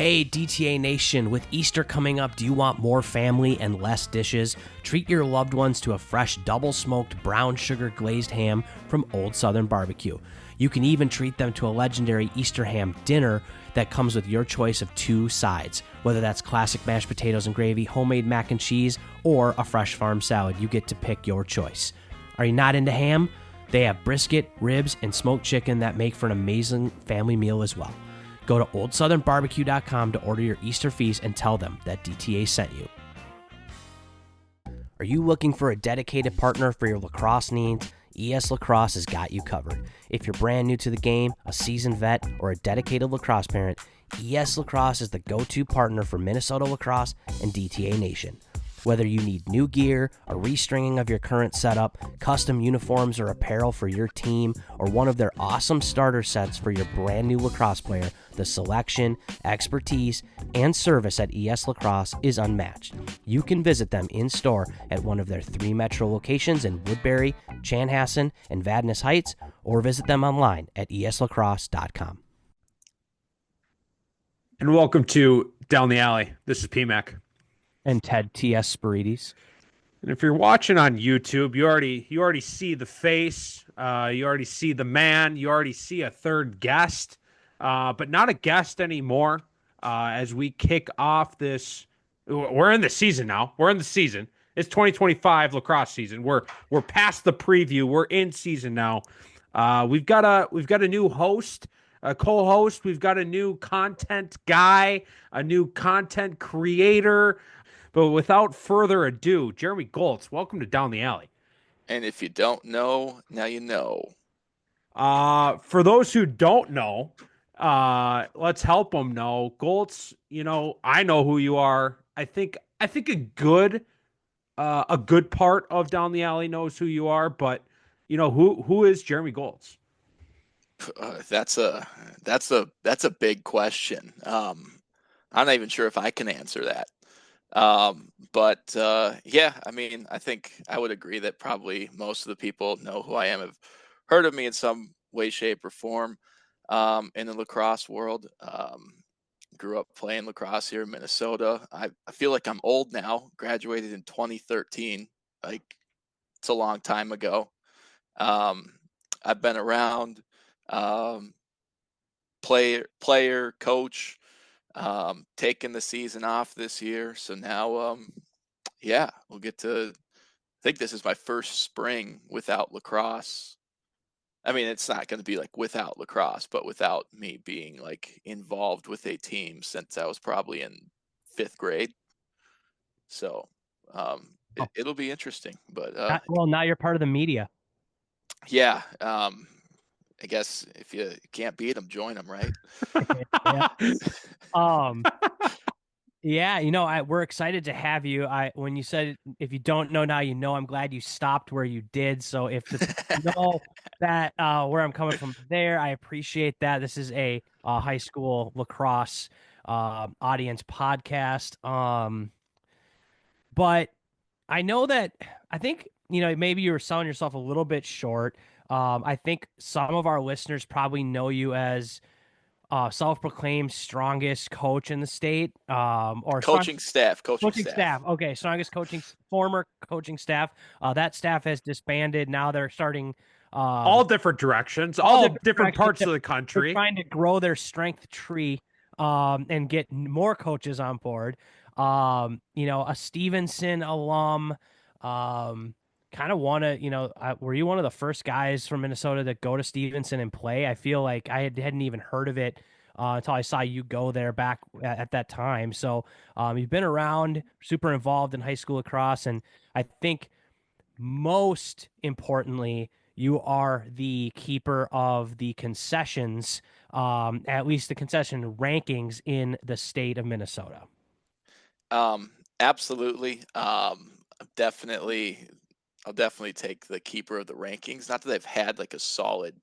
Hey, DTA Nation, with Easter coming up, do you want more family and less dishes? Treat your loved ones to a fresh double-smoked brown sugar glazed ham from Old Southern Barbecue. You can even treat them to a legendary Easter ham dinner that comes with your choice of 2 sides. Whether that's classic mashed potatoes and gravy, homemade mac and cheese, or a fresh farm salad, you get to pick your choice. Are you not into ham? They have brisket, ribs, and smoked chicken that make for an amazing family meal as well. Go to oldsouthernbarbecue.com to order your Easter feast and tell them that DTA sent you. Are you looking for a dedicated partner for your lacrosse needs? ES Lacrosse has got you covered. If you're brand new to the game, a seasoned vet, or a dedicated lacrosse parent, ES Lacrosse is the go-to partner for Minnesota lacrosse and DTA Nation. Whether you need new gear, a restringing of your current setup, custom uniforms or apparel for your team, or one of their awesome starter sets for your brand new lacrosse player, the selection, expertise, and service at ES Lacrosse is unmatched. You can visit them in store at one of their 3 metro locations in Woodbury, Chanhassen, and Vadnais Heights, or visit them online at eslacrosse.com. And welcome to Down the Alley. This is PMAC. And Ted T.S. Spirides. And if you're watching on YouTube, you already see the face, you already see the man, you already see a third guest, but not a guest anymore. As we kick off this, we're in the season now. We're in the season. It's 2025 lacrosse season. We're past the preview. We're in season now. We've got a new host, a co-host. We've got a new content guy, a new content creator. But without further ado, Jeremy Goltz, welcome to Down the Alley. And if you don't know, now you know. For those who don't know, let's help them know. Goltz, I know who you are. I think a good part of Down the Alley knows who you are. But who is Jeremy Goltz? That's a big question. I'm not even sure if I can answer that. Yeah, I mean, I think I would agree that probably most of the people know who I am, have heard of me in some way, shape, or form. In the lacrosse world, grew up playing lacrosse here in Minnesota. I feel like I'm old now. Graduated in 2013. Like, it's a long time ago. I've been around, player, coach. Taking the season off this year, so now we'll get to, I think this is my first spring without lacrosse. I mean, it's not going to be like without lacrosse, but without me being like involved with a team since I was probably in 5th grade. So it'll be interesting. But now you're part of the media. Yeah. I guess if you can't beat them, join them, right? We're excited to have you. When you said if you don't know now, you know, I'm glad you stopped where you did. So if you know that where I'm coming from there, I appreciate that. This is a high school lacrosse audience podcast. But I know that I think maybe you were selling yourself a little bit short. I think some of our listeners probably know you as self-proclaimed strongest coach in the state, or coaching staff. Okay, strongest former coaching staff. That staff has disbanded. Now they're starting all different directions, all different parts of the country. They're trying to grow their strength tree and get more coaches on board. A Stevenson alum. Kind of want to, were you one of the first guys from Minnesota to go to Stevenson and play? I feel like I hadn't even heard of it until I saw you go there back at that time. So you've been around, super involved in high school lacrosse, and I think most importantly, you are the keeper of the concessions, at least the concession rankings in the state of Minnesota. Absolutely. I'll definitely take the keeper of the rankings. Not that they've had like a solid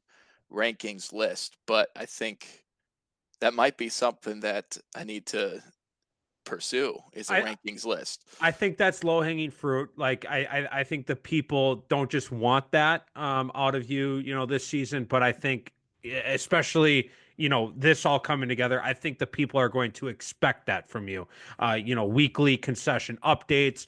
rankings list, but I think that might be something that I need to pursue is a rankings list. I think that's low-hanging fruit. Like I think the people don't just want that out of you, this season, but I think especially this all coming together. I think the people are going to expect that from you. Weekly concession updates.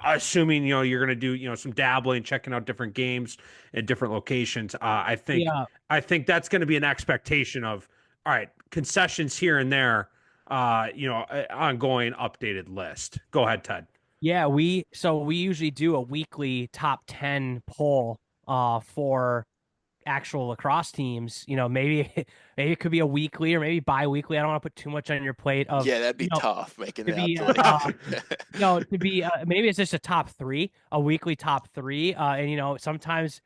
Assuming you're going to do some dabbling, checking out different games in different locations. Yeah. I think that's going to be an expectation of, all right, concessions here and there. Ongoing updated list. Go ahead, Ted. Yeah, we usually do a weekly top 10 poll for actual lacrosse teams. Maybe maybe it could be a weekly or maybe bi-weekly. I don't want to put too much on your plate of Yeah, that'd be tough making to it out be to like to be maybe it's just a top 3, a weekly top 3 and sometimes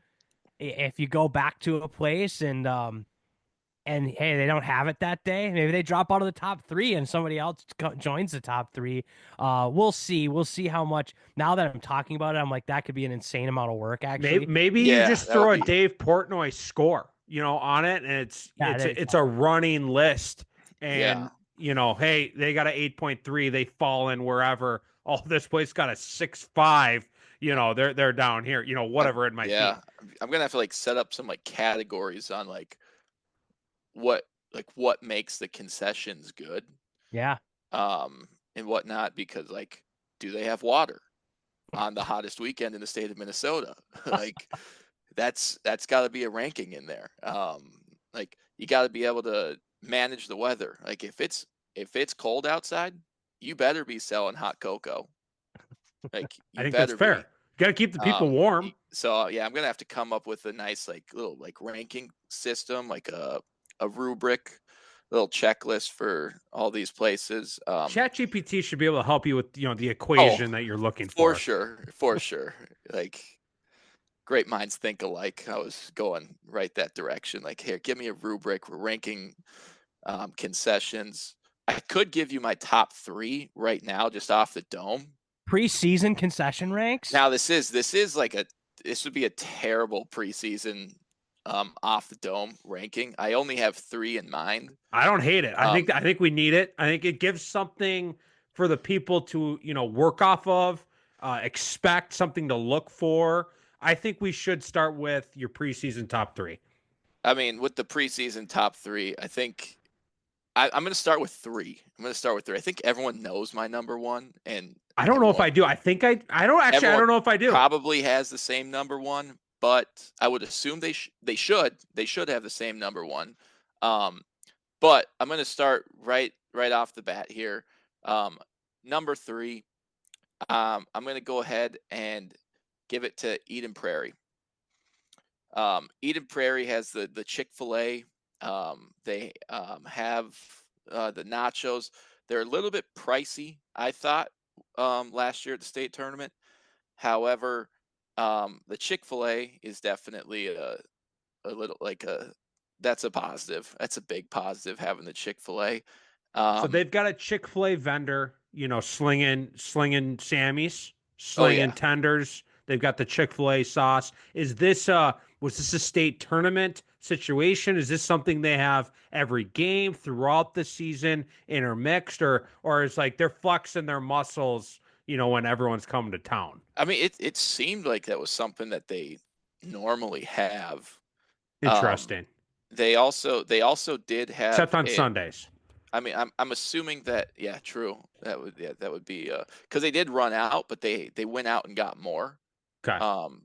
if you go back to a place and hey, they don't have it that day. Maybe they drop out of the top 3 and somebody else joins the top 3. We'll see. We'll see how much. Now that I'm talking about it, I'm like, that could be an insane amount of work, actually. Maybe you just throw a Dave Portnoy score, on it, and it's a running list. And, hey, they got an 8.3. They fall in wherever. Oh, this place got a 6.5. They're down here, whatever it might be. I'm going to have to like set up some like categories on like what makes the concessions good. Yeah. And whatnot, because like, do they have water on the hottest weekend in the state of Minnesota? Like that's got to be a ranking in there. Like you got to be able to manage the weather. Like if it's cold outside, you better be selling hot cocoa. Like I think that's fair. You got to keep the people warm. So yeah, I'm gonna have to come up with a nice like little like ranking system, like a rubric, little checklist for all these places. ChatGPT should be able to help you with the equation that you're looking for. For sure. Like great minds think alike. I was going right that direction. Like, here, give me a rubric. We're ranking concessions. I could give you my top 3 right now, just off the dome. Preseason concession ranks. Now this would be a terrible preseason off the dome ranking. I only have 3 in mind. I don't hate it. I think we need it. I think it gives something for the people to work off of, expect something to look for. I think we should start with your preseason top 3. I mean, with the preseason top 3, I think I'm going to start with 3. I think everyone knows my number 1, and I don't know if I do. I think I don't know if I do. Probably has the same number 1. But I would assume they should have the same number 1. But I'm going to start right off the bat here. Number 3, I'm going to go ahead and give it to Eden Prairie. Eden Prairie has the Chick-fil-A. They have the nachos. They're a little bit pricey, I thought, last year at the state tournament. However, the Chick-fil-A is definitely a little like that's a positive. That's a big positive, having the Chick-fil-A. So they've got a Chick-fil-A vendor, slinging Sammys, slinging tenders. They've got the Chick-fil-A sauce. Was this a state tournament situation? Is this something they have every game throughout the season, intermixed, or is like they're flexing their muscles, when everyone's coming to town? I mean, it seemed like that was something that they normally have. Interesting. They also did have, except on Sundays. I mean, I'm assuming that, yeah, true. That would be because they did run out, but they went out and got more. Okay.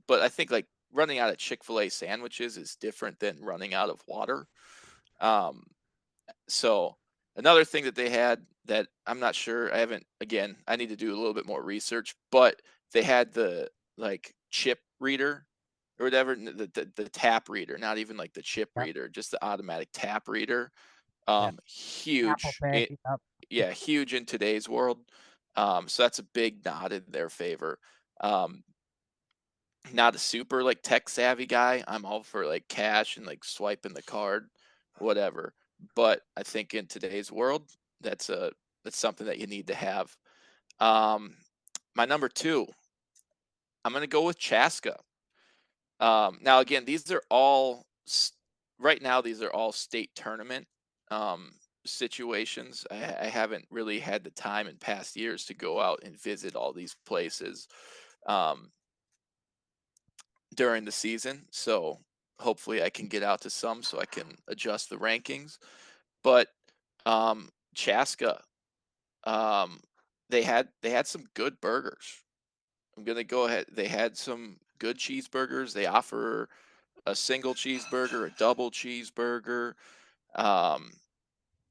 But I think like running out of Chick-fil-A sandwiches is different than running out of water. So another thing that they had that I'm not sure, I need to do a little bit more research, but they had the like chip reader or whatever, the tap reader, not even like the chip reader, just the automatic tap reader. Huge. Huge in today's world. So that's a big nod in their favor. Not a super like tech savvy guy. I'm all for like cash and like swiping the card, whatever. But I think in today's world, that's something that you need to have. My number 2, I'm going to go with Chaska. Now again, these are all state tournament situations. I haven't really had the time in past years to go out and visit all these places during the season. So hopefully I can get out to some so I can adjust the rankings. But Chaska, um, they had some good burgers. I'm gonna go ahead. They had some good cheeseburgers. They offer a single cheeseburger, a double cheeseburger. Um,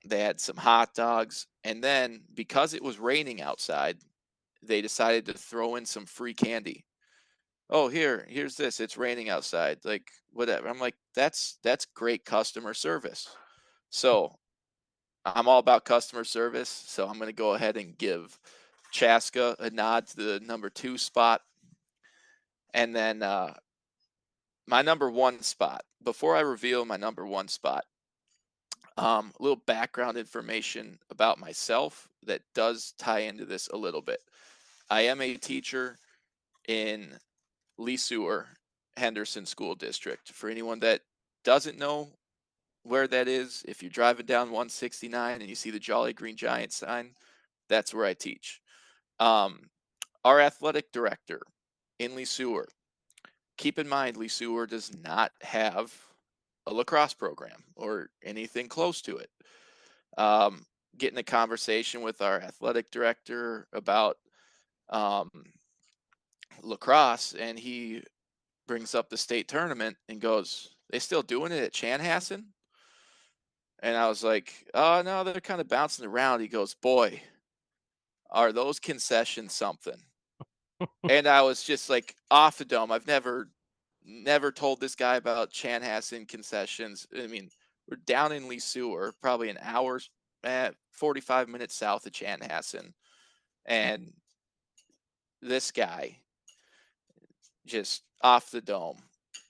they had some hot dogs, and then because it was raining outside, they decided to throw in some free candy. Oh, here's this. It's raining outside. Like whatever. I'm like, that's great customer service. So I'm all about customer service. So I'm gonna go ahead and give Chaska a nod to the number 2 spot, and then my number 1 spot. Before I reveal my number 1 spot, a little background information about myself that does tie into this a little bit. I am a teacher in Lee Sewer, Henderson School District. For anyone that doesn't know where that is, if you're driving down 169 and you see the Jolly Green Giant sign, that's where I teach. Our athletic director in Lee Sewer, keep in mind, Lee Sewer does not have a lacrosse program or anything close to it. Getting a conversation with our athletic director about lacrosse, and he brings up the state tournament and goes, "They still doing it at Chanhassen?" And I was like, "Oh no, they're kind of bouncing around." He goes, "Boy, are those concessions something?" And I was just like off the dome. I've never told this guy about Chanhassen concessions. I mean, we're down in Lee Sewer, probably an hour, 45 minutes south of Chanhassen, and this guy just off the dome,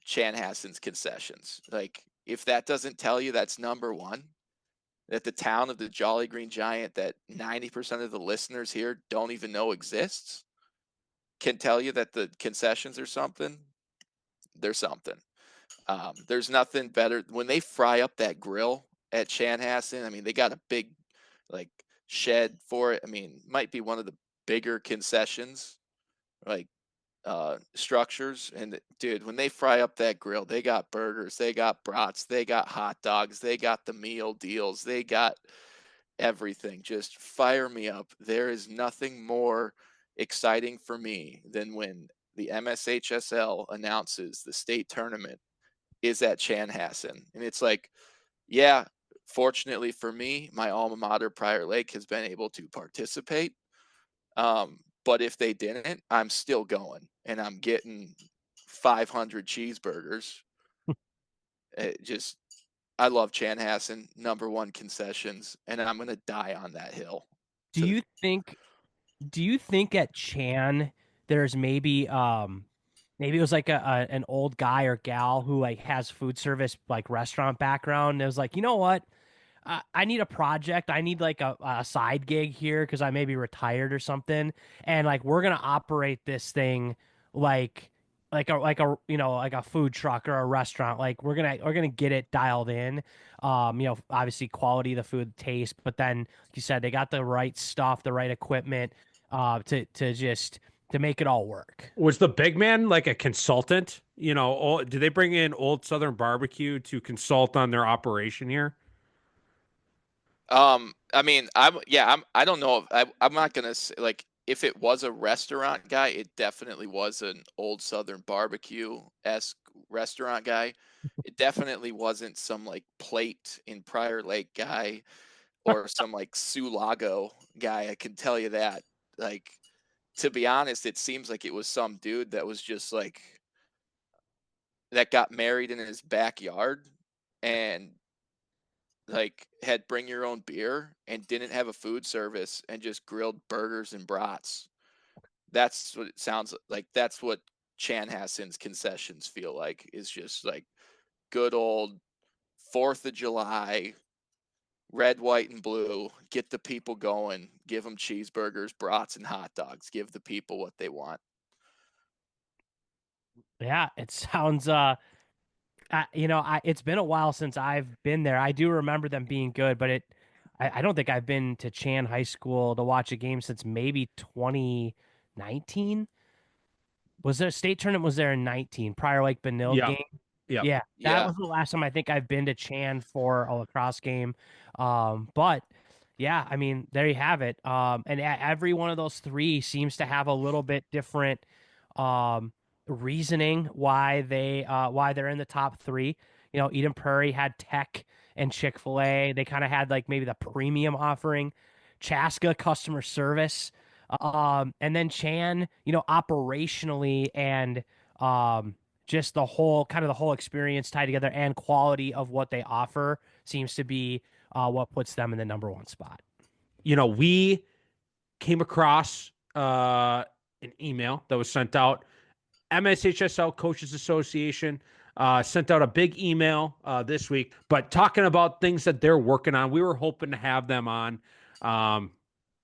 Chanhassen's concessions. Like, if that doesn't tell you that's number 1, that the town of the Jolly Green Giant that 90% of the listeners here don't even know exists, can tell you that the concessions are something, they're something. There's nothing better when they fry up that grill at Chanhassen. I mean, they got a big like shed for it. I mean, might be one of the bigger concessions, like structures. And dude, when they fry up that grill, they got burgers, they got brats, they got hot dogs, they got the meal deals, they got everything. Just fire me up. There is nothing more exciting for me than when the MSHSL announces the state tournament is at Chanhassen. And it's like, yeah, fortunately for me, my alma mater, Prior Lake, has been able to participate. But if they didn't, I'm still going, and I'm getting 500 cheeseburgers. I love Chanhassen, number 1 concessions, and I'm going to die on that hill. Do you think at Chan there's maybe it was like an old guy or gal who like has food service like restaurant background and it was like, you know what? I need a project. I need like a side gig here because I may be retired or something. And like we're gonna operate this thing like like a like a food truck or a restaurant. Like we're gonna get it dialed in. Obviously quality of the food, taste, but then like you said, they got the right stuff, the right equipment, to make it all work. Was the big man like a consultant? Did they bring in Old Southern Barbecue to consult on their operation here? I mean, I don't know. I'm not gonna say, like, if it was a restaurant guy, it definitely was an Old Southern Barbecue-esque restaurant guy. It definitely wasn't some like plate in Prior Lake guy or some like Sulago guy. I can tell you that. Like, to be honest, it seems like it was some dude that was just like that got married in his backyard and like had bring your own beer and didn't have a food service and just grilled burgers and brats. That's what it sounds like. That's what Chanhassen's concessions feel like, is just like good old 4th of July, red, white, and blue. Get the people going. Give them cheeseburgers, brats, and hot dogs. Give the people what they want. Yeah, it sounds it's been a while since I've been there. I do remember them being good, but I don't think I've been to Chan High School to watch a game since maybe 2019. Was there a state tournament? Was there in 19 Prior Lake Benilde Yeah. game? Yep. Yeah, that Yeah. was the last time I think I've been to Chan for a lacrosse game. But yeah, I mean, there you have it. And every one of those three seems to have a little bit different um reasoning why they're in the top three. You know, Eden Prairie had Tech and Chick-fil-A. They kind of had like maybe the premium offering. Chaska customer service. And then Chan, you know, operationally and just the whole experience tied together and quality of what they offer seems to be what puts them in the number one spot. You know, we came across an email that was sent out. MSHSL Coaches Association sent out a big email this week, but talking about things that they're working on. We were hoping to have them on.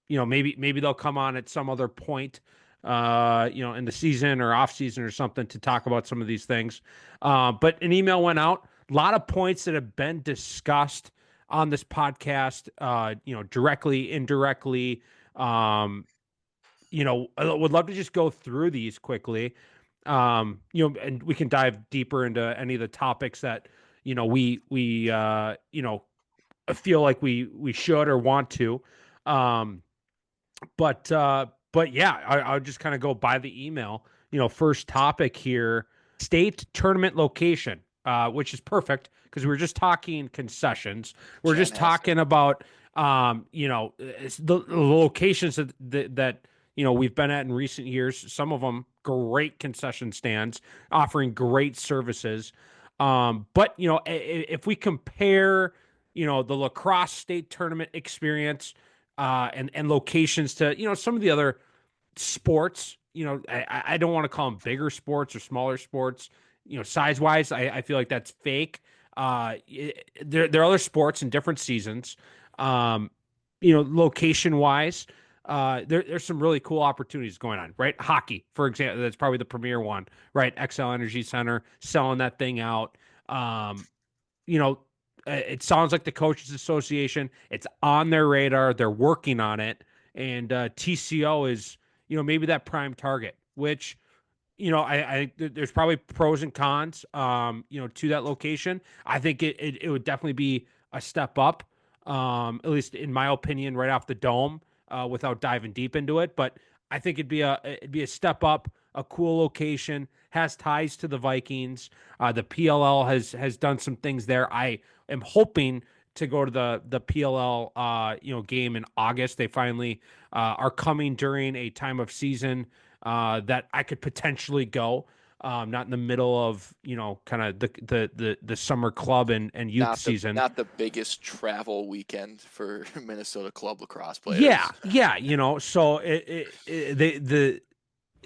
You know, maybe they'll come on at some other point, you know, in the season or off season or something to talk about some of these things. But an email went out. A lot of points that have been discussed on this podcast, you know, directly, indirectly. You know, I would love to just go through these quickly. You know, and we can dive deeper into any of the topics that, you know, we you know, feel like we should or want to. But yeah, I'll just kind of go by the email. You know, first topic here, state tournament location, which is perfect because we were just talking concessions. We're just Chanhassen. talking about you know, the locations that you know we've been at in recent years. Some of them great concession stands offering great services. But you know, if we compare, you know, the lacrosse state tournament experience and locations to, you know, some of the other sports, you know, I don't want to call them bigger sports or smaller sports, you know, size wise. I feel like that's fake. There are other sports in different seasons. You know, location wise, there's some really cool opportunities going on, right? Hockey, for example, that's probably the premier one, right? XL Energy Center selling that thing out. You know, it sounds like the Coaches Association, it's on their radar. They're working on it. And TCO is, you know, maybe that prime target, which, you know, there's probably pros and cons, you know, to that location. I think it would definitely be a step up, at least in my opinion, right off the dome, without diving deep into it. But I think it'd be a step up, a cool location, has ties to the Vikings. The PLL has done some things there. I am hoping to go to the PLL you know, game in August. They finally are coming during a time of season that I could potentially go. Not in the middle of, you know, kind of the summer club and youth season. Not the biggest travel weekend for Minnesota club lacrosse players. Yeah, you know, so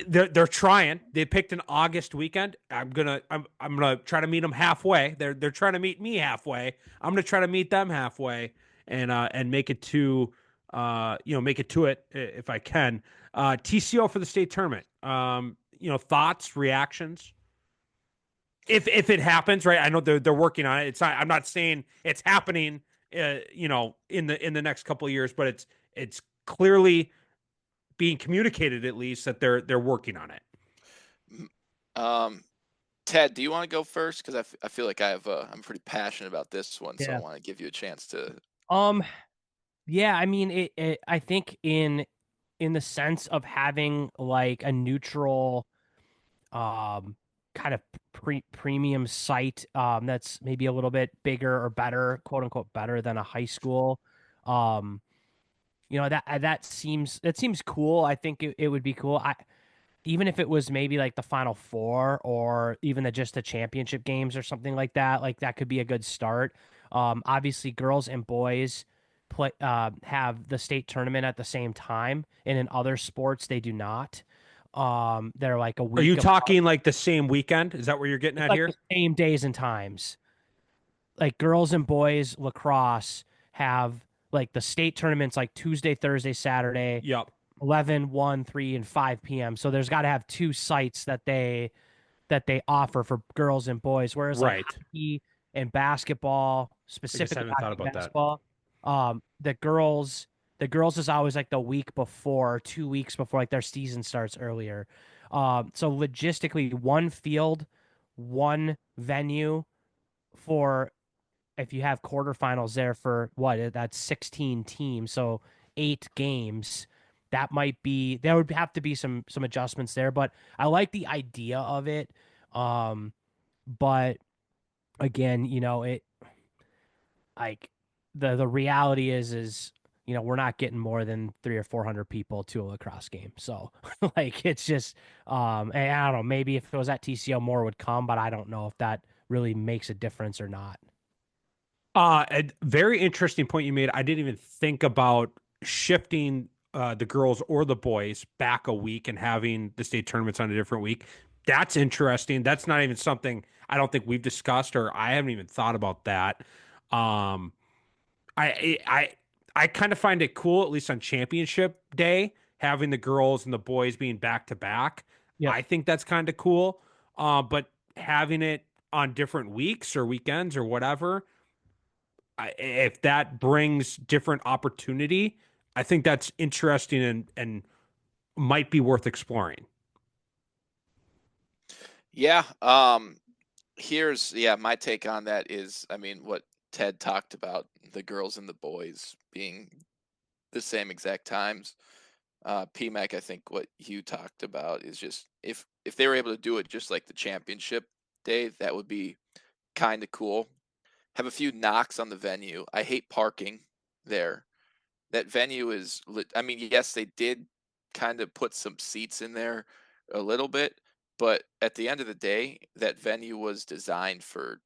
they're trying. They picked an August weekend. I'm gonna try to meet them halfway. They're trying to meet me halfway. I'm gonna try to meet them halfway and make it to you know, make it to it if I can. TCO for the state tournament. You know, thoughts, reactions. If it happens, right? I know they're working on it. It's not. I'm not saying it's happening. You know, in the next couple of years, but it's clearly being communicated at least that they're working on it. Ted, do you want to go first? Because I feel like I'm pretty passionate about this one, so Yeah. I want to give you a chance to. Yeah, I mean, I think in the sense of having like a neutral, kind of premium site, that's maybe a little bit bigger or better, quote unquote, better than a high school. You know, that seems cool. I think it would be cool. Even if it was maybe like the Final Four or even just the championship games or something like that could be a good start. Obviously, girls and boys play have the state tournament at the same time, and in other sports they do not. They're like a week. Are you talking like the same weekend? Is that where you're getting at like here? the same days and times? Like girls and boys lacrosse have like the state tournaments like Tuesday, Thursday, Saturday. Yep. 11, 1, 3, and 5 p.m. So there's got to have two sites that they offer for girls and boys. Whereas like Right. hockey and basketball, specifically hadn't thought hockey about and that. basketball, the girls is always like the week before, 2 weeks before, like their season starts earlier. So logistically, one field, one venue for if you have quarterfinals there for that's 16 teams, so 8 games. There would have to be some adjustments there, but I like the idea of it. But again, it like the reality is we're not getting more than 300 or 400 people to a lacrosse game. So like it's just and I don't know, maybe if it was at TCO more would come, but I don't know if that really makes a difference or not. A very interesting point you made. I didn't even think about shifting the girls or the boys back a week and having the state tournaments on a different week. That's interesting. That's not even something I don't think we've discussed, or I haven't even thought about that. Um, I kind of find it cool, at least on championship day, having the girls and the boys being back to back. Yep. I think that's kind of cool. But having it on different weeks or weekends or whatever, if that brings different opportunity, I think that's interesting and might be worth exploring. Yeah. Here's my take on that is, I mean, what Ted talked about, the girls and the boys being the same exact times. PMAC, I think what you talked about is just if they were able to do it just like the championship day, that would be kind of cool. Have a few knocks on the venue. I hate parking there. That venue is I mean, yes, they did kind of put some seats in there a little bit, but at the end of the day, that venue was designed for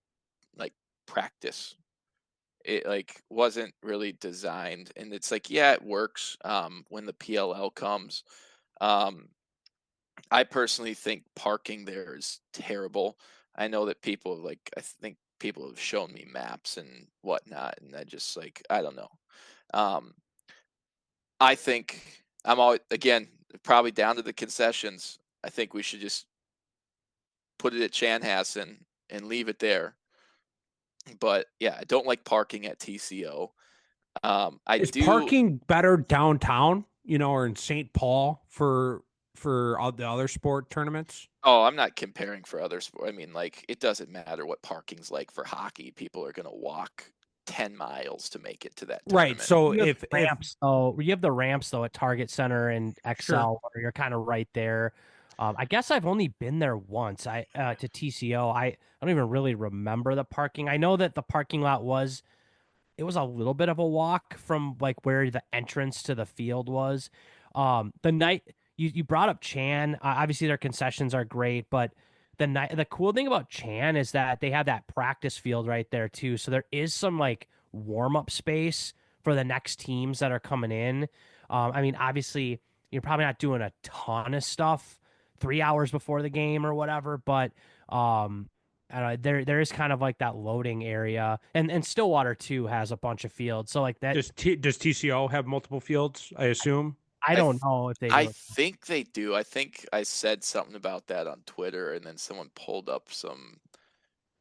like practice. It like wasn't really designed, and it's like, yeah, it works when the PLL comes. Um, I personally think parking there is terrible. I know that I think people have shown me maps and whatnot, and I just like, I don't know. Um, I think I'm all again probably down to the concessions. I think we should just put it at Chanhassen and leave it there. But yeah, I don't like parking at TCO. I Is do. parking better downtown, or in St. Paul for all the other sport tournaments? Oh, I'm not comparing for other sport. I mean, like, it doesn't matter what parking's like for hockey. People are going to walk 10 miles to make it to that Right. tournament. So You have if ramps though. You have the ramps though at Target Center and sure. XL, where you're kind of right there. I guess I've only been there once. To TCO. I don't even really remember the parking. I know that the parking lot it was a little bit of a walk from like where the entrance to the field was. The night you brought up Chan, obviously their concessions are great, but the cool thing about Chan is that they have that practice field right there too. So there is some like warm up space for the next teams that are coming in. I mean, obviously you're probably not doing a ton of stuff 3 hours before the game or whatever, but I don't know, there is kind of like that loading area, and Stillwater too has a bunch of fields. So like that, Does TCO have multiple fields, I assume? I I, don't th- know if they I do. think they do. I think I said something about that on Twitter, and then someone pulled up some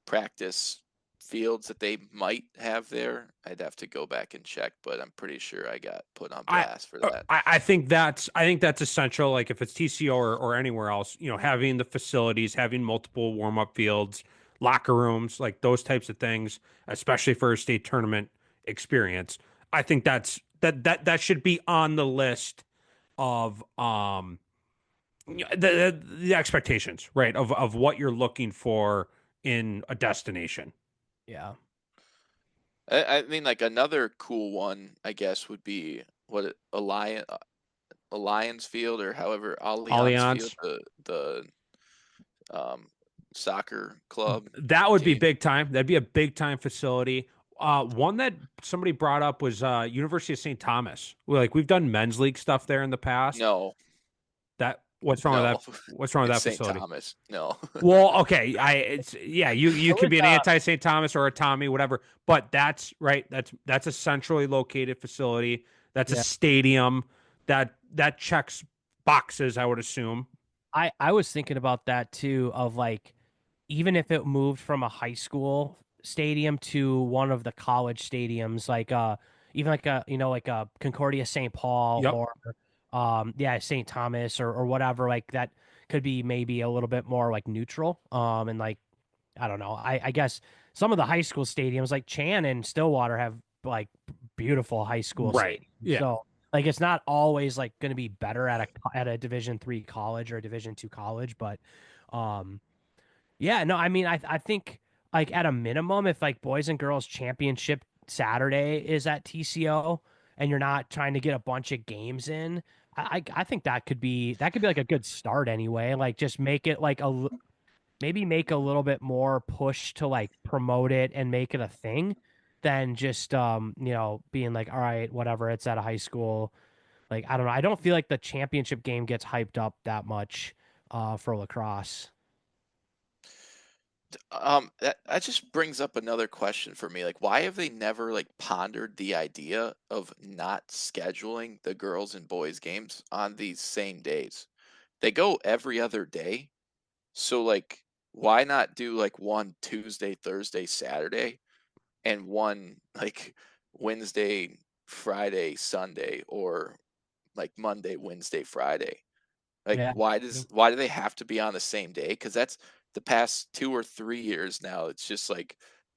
practice fields that they might have there. I'd have to go back and check, but I'm pretty sure I got put on I blast for that. I think that's essential. Like if it's TCO or anywhere else, having the facilities, having multiple warm up fields, locker rooms, like those types of things, especially for a state tournament experience. I think that should be on the list of the expectations, right? Of what you're looking for in a destination. Yeah, I mean, like another cool one, I guess, would be Alliance Field, or however Allianz Field, Allianz. the um, soccer club That would be team. big time. That'd be a big time facility. One that somebody brought up was University of St. Thomas. We've done men's league stuff there in the past. No, What's wrong with no, that? What's wrong with it's that St. facility? Thomas. No. Well, okay, you it could was be an anti St. Thomas or a Tommy, whatever. But that's right. That's a centrally located facility. That's a yeah. stadium that checks boxes, I would assume. I was thinking about that too. Of like, even if it moved from a high school stadium to one of the college stadiums, like even like a like a Concordia St. Paul Yep. or St. Thomas or whatever, like that could be maybe a little bit more like neutral and like I don't know. I guess some of the high school stadiums like Chan and Stillwater have like beautiful high school Right. stadiums. Yeah. So like it's not always like going to be better at a Division 3 college or a Division 2 college, but um yeah, no, I mean I think like at a minimum if like boys and girls championship Saturday is at TCO and you're not trying to get a bunch of games in, I think that could be like a good start anyway. Like just make it like maybe make a little bit more push to like promote it and make it a thing than just being like, all right, whatever, it's at a high school. Like I don't know. I don't feel like the championship game gets hyped up that much for lacrosse. That just brings up another question for me. Like, why have they never like pondered the idea of not scheduling the girls and boys games on these same days? They go every other day. So like, why not do like one Tuesday, Thursday, Saturday, and one like Wednesday, Friday, Sunday, or like Monday, Wednesday, Friday? Like, Yeah. why do they have to be on the same day? Because that's the past 2 or 3 years now. It's just like,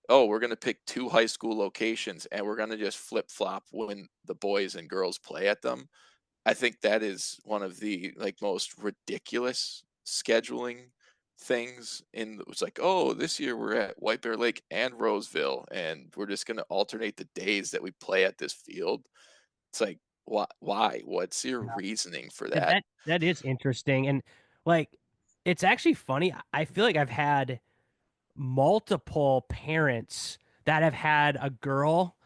oh, we're gonna pick two high school locations and we're gonna just flip flop when the boys and girls play at them. I think that is one of the like most ridiculous scheduling things. It's like, oh, this year we're at White Bear Lake and Roseville, and we're just gonna alternate the days that we play at this field. It's like, why? What's your reasoning for Yeah, that? that is interesting. And like it's actually funny. I feel like I've had multiple parents that have had a girl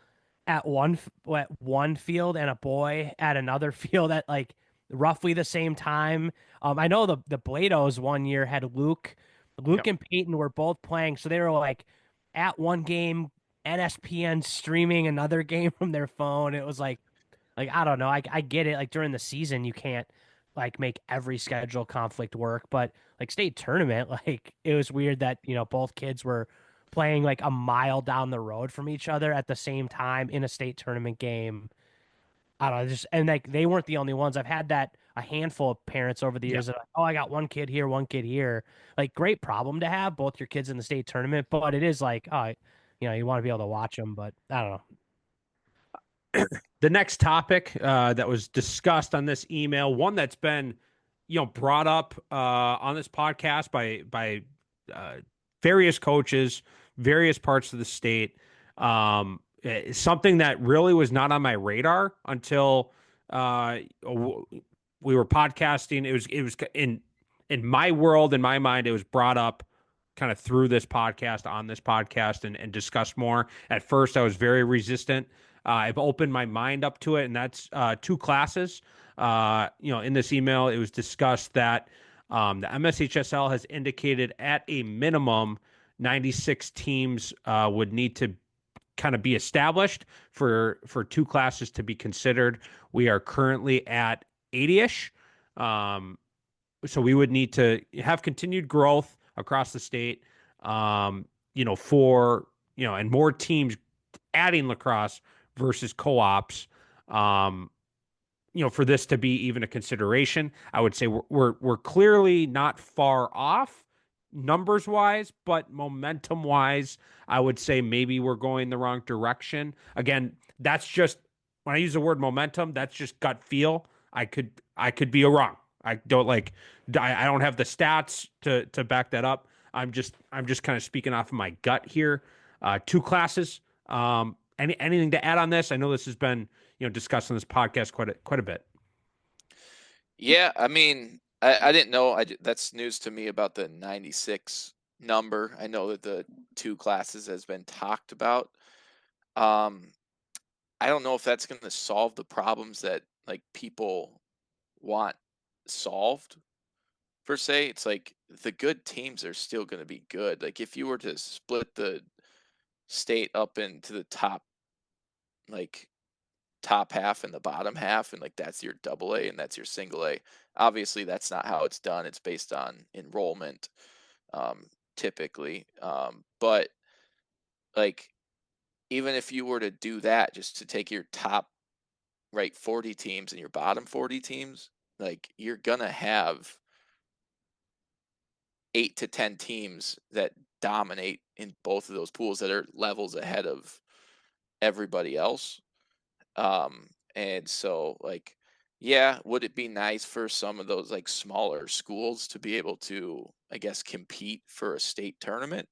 at one field and a boy at another field at like roughly the same time. I know the Blados one year had Luke Yep. and Peyton were both playing, so they were like at one game, NSPN streaming another game from their phone. It was like I don't know. I get it. Like during the season, you can't like make every schedule conflict work, but like state tournament, like it was weird that both kids were playing like a mile down the road from each other at the same time in a state tournament game. I don't know, just and like they weren't the only ones. I've had that a handful of parents over the Yeah. years that oh I got one kid here, one kid here. Like great problem to have, both your kids in the state tournament, but it is like oh you want to be able to watch them, but I don't know. The next topic that was discussed on this email, one that's been, brought up on this podcast by uh, various coaches, various parts of the state. Something that really was not on my radar until we were podcasting. It was in my world, in my mind, it was brought up kind of through this podcast, on this podcast, and discussed more. At first, I was very resistant. I've opened my mind up to it, and that's two classes. In this email, it was discussed that the MSHSL has indicated at a minimum 96 teams would need to kind of be established for two classes to be considered. We are currently at 80-ish. So we would need to have continued growth across the state, and more teams adding lacrosse versus co-ops, for this to be even a consideration. I would say we're clearly not far off numbers wise, but momentum wise, I would say maybe we're going the wrong direction. Again, that's just when I use the word momentum, that's just gut feel. I could be wrong. I don't have the stats to back that up. I'm just kind of speaking off of my gut here. Two classes. Anything to add on this? I know this has been discussed on this podcast quite a bit. Yeah, I mean, I didn't know. That's news to me about the 96 number. I know that the two classes has been talked about. Um, I don't know if that's going to solve the problems that like people want solved per se. It's like the good teams are still going to be good. Like if you were to split the state up into the like top half and the bottom half, and like that's your double A and that's your single A. Obviously, that's not how it's done. It's based on enrollment, typically. But like even if you were to do that, just to take your top 40 teams and your bottom 40 teams, like you're gonna have 8 to 10 teams that dominate in both of those pools that are levels ahead of everybody else. And so like, yeah, would it be nice for some of those like smaller schools to be able to, I guess, compete for a state tournament?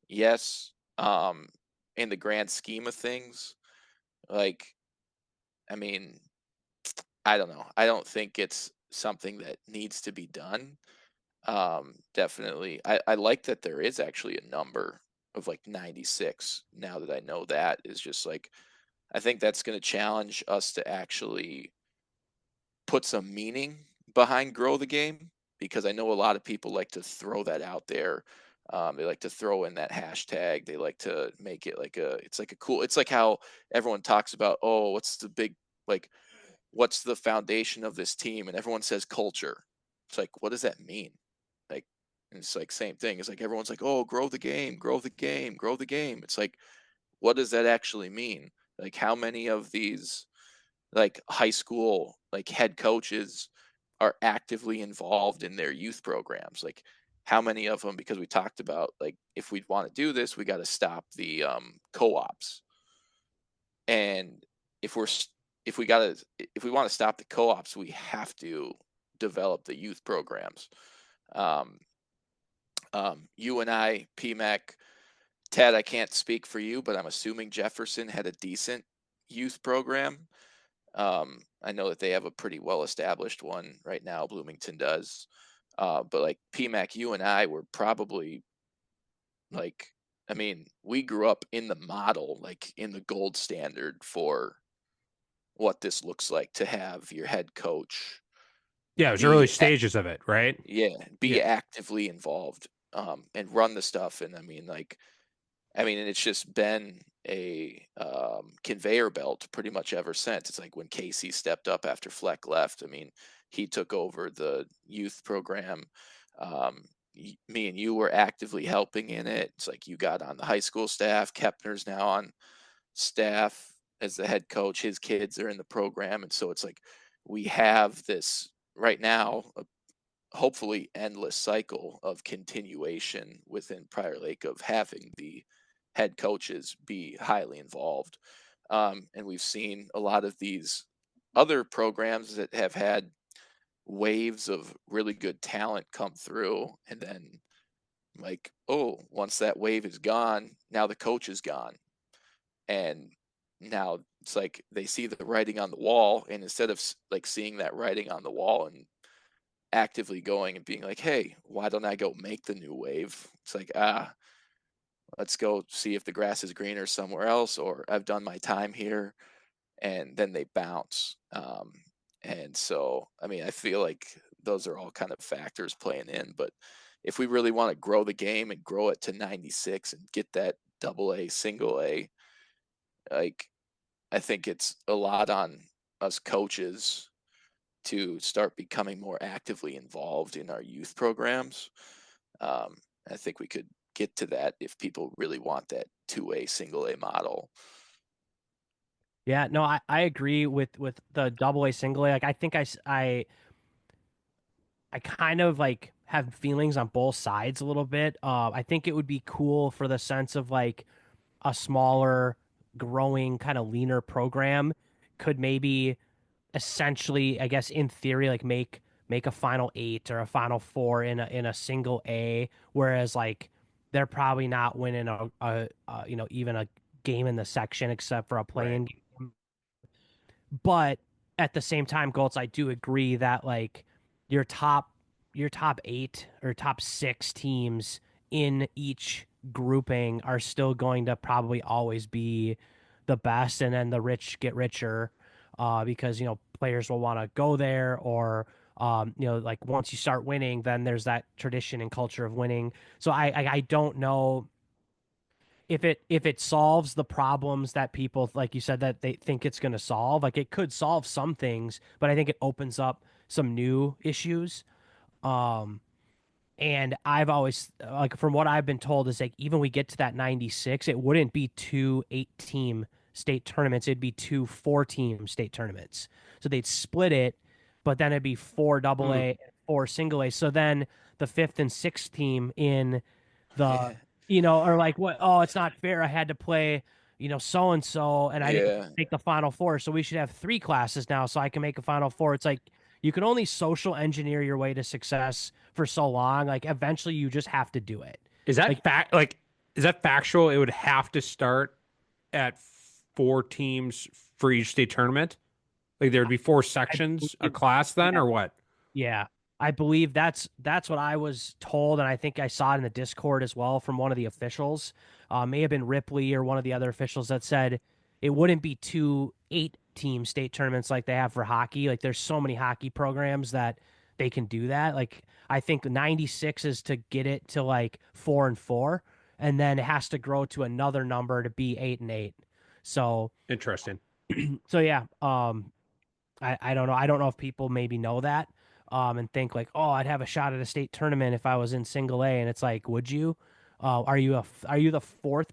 Yes. In the grand scheme of things, like, I mean, I don't know. I don't think it's something that needs to be done. Definitely. I like that there is actually a number of like 96 now that I know that is just like, I think that's going to challenge us to actually put some meaning behind grow the game, because I know a lot of people like to throw that out there. They like to throw in that hashtag. They like to make it like it's like a cool, it's like how everyone talks about, oh, what's the big, like, what's the foundation of this team? And everyone says culture. It's like, what does that mean? Like, and it's like same thing. It's like everyone's like, oh, grow the game, grow the game, grow the game. It's like, what does that actually mean? Like, how many of these like high school like head coaches are actively involved in their youth programs? Like, how many of them? Because we talked about like, if we want to do this, we got to stop the co-ops. And if we're if we got to if we want to stop the co-ops, we have to develop the youth programs. Um, you and I, PMAC, Ted, I can't speak for you, but I'm assuming Jefferson had a decent youth program. I know that they have a pretty well established one right now. Bloomington does. But like PMAC, you and I were probably like, I mean, we grew up in the model, like in the gold standard for what this looks like to have your head coach Yeah, it was early be stages of it, right? yeah, be Yeah. actively involved, and run the stuff. And I mean, like, I mean, and it's just been a conveyor belt pretty much ever since. It's like when Casey stepped up after Fleck left. I mean, he took over the youth program. Me and you were actively helping in it. It's like you got on the high school staff. Kepner's now on staff as the head coach. His kids are in the program. And so it's like we have this right now, hopefully endless cycle of continuation within Prior Lake of having the head coaches be highly involved. And we've seen a lot of these other programs that have had waves of really good talent come through. And then, like, oh, once that wave is gone, now the coach is gone. And now it's like they see the writing on the wall. And instead of like seeing that writing on the wall and actively going and being like, hey, why don't I go make the new wave? It's like, let's go see if the grass is greener somewhere else, or I've done my time here. And then they bounce. And so, I mean, I feel like those are all kind of factors playing in. But if we really want to grow the game and grow it to 96 and get that double A, single A, like, I think it's a lot on us coaches to start becoming more actively involved in our youth programs. I think we could get to that if people really want that 2A, single A model. Yeah, no, I agree with the double A single A. Like I think I kind of like have feelings on both sides a little bit. I think it would be cool for the sense of like a smaller, growing, kind of leaner program could maybe essentially, I guess in theory, like make a final eight or a final four in a single A, whereas like they're probably not winning you know, even a game in the section except for a Right. play-in game. But at the same time, Goltz, I do agree that like your top your top eight or top six teams in each grouping are still going to probably always be the best, and then the rich get richer, because you know players will want to go there, or you know, like once you start winning, then there's that tradition and culture of winning. So I don't know if it solves the problems that people, like you said, that they think it's going to solve. Like it could solve some things, but I think it opens up some new issues. um and I've always, like, from what I've been told, is like even we get to that 96, it wouldn't be two 8-team state tournaments, it'd be two 4-team state tournaments. So they'd split it, but then it'd be four double Hmm. A, four single A. So then the fifth and sixth team in the or like what? Oh, it's not fair. I had to play, so and so, and I didn't Yeah. make the Final Four, so we should have 3 classes now, so I can make a Final Four. It's like you can only social engineer your way to success for so long. Like eventually, you just have to do it. Is that Like fact? Like, is that factual? It would have to start at 4 teams for each state tournament. Like there would be 4 sections a I class then, believe, or what? yeah, I believe that's what I was told, and I think I saw it in the Discord as well from one of the officials. May have been Ripley or one of the other officials that said it wouldn't be 2 8-team state tournaments like they have for hockey. Like there's so many hockey programs that they can do that. Like I think 96 is to get it to like 4 and 4, and then it has to grow to another number to be 8 and 8. So Interesting. yeah, I don't know. I don't know if people maybe know that, and think like, oh, I'd have a shot at a state tournament if I was in single A, and it's like, would you? Are you the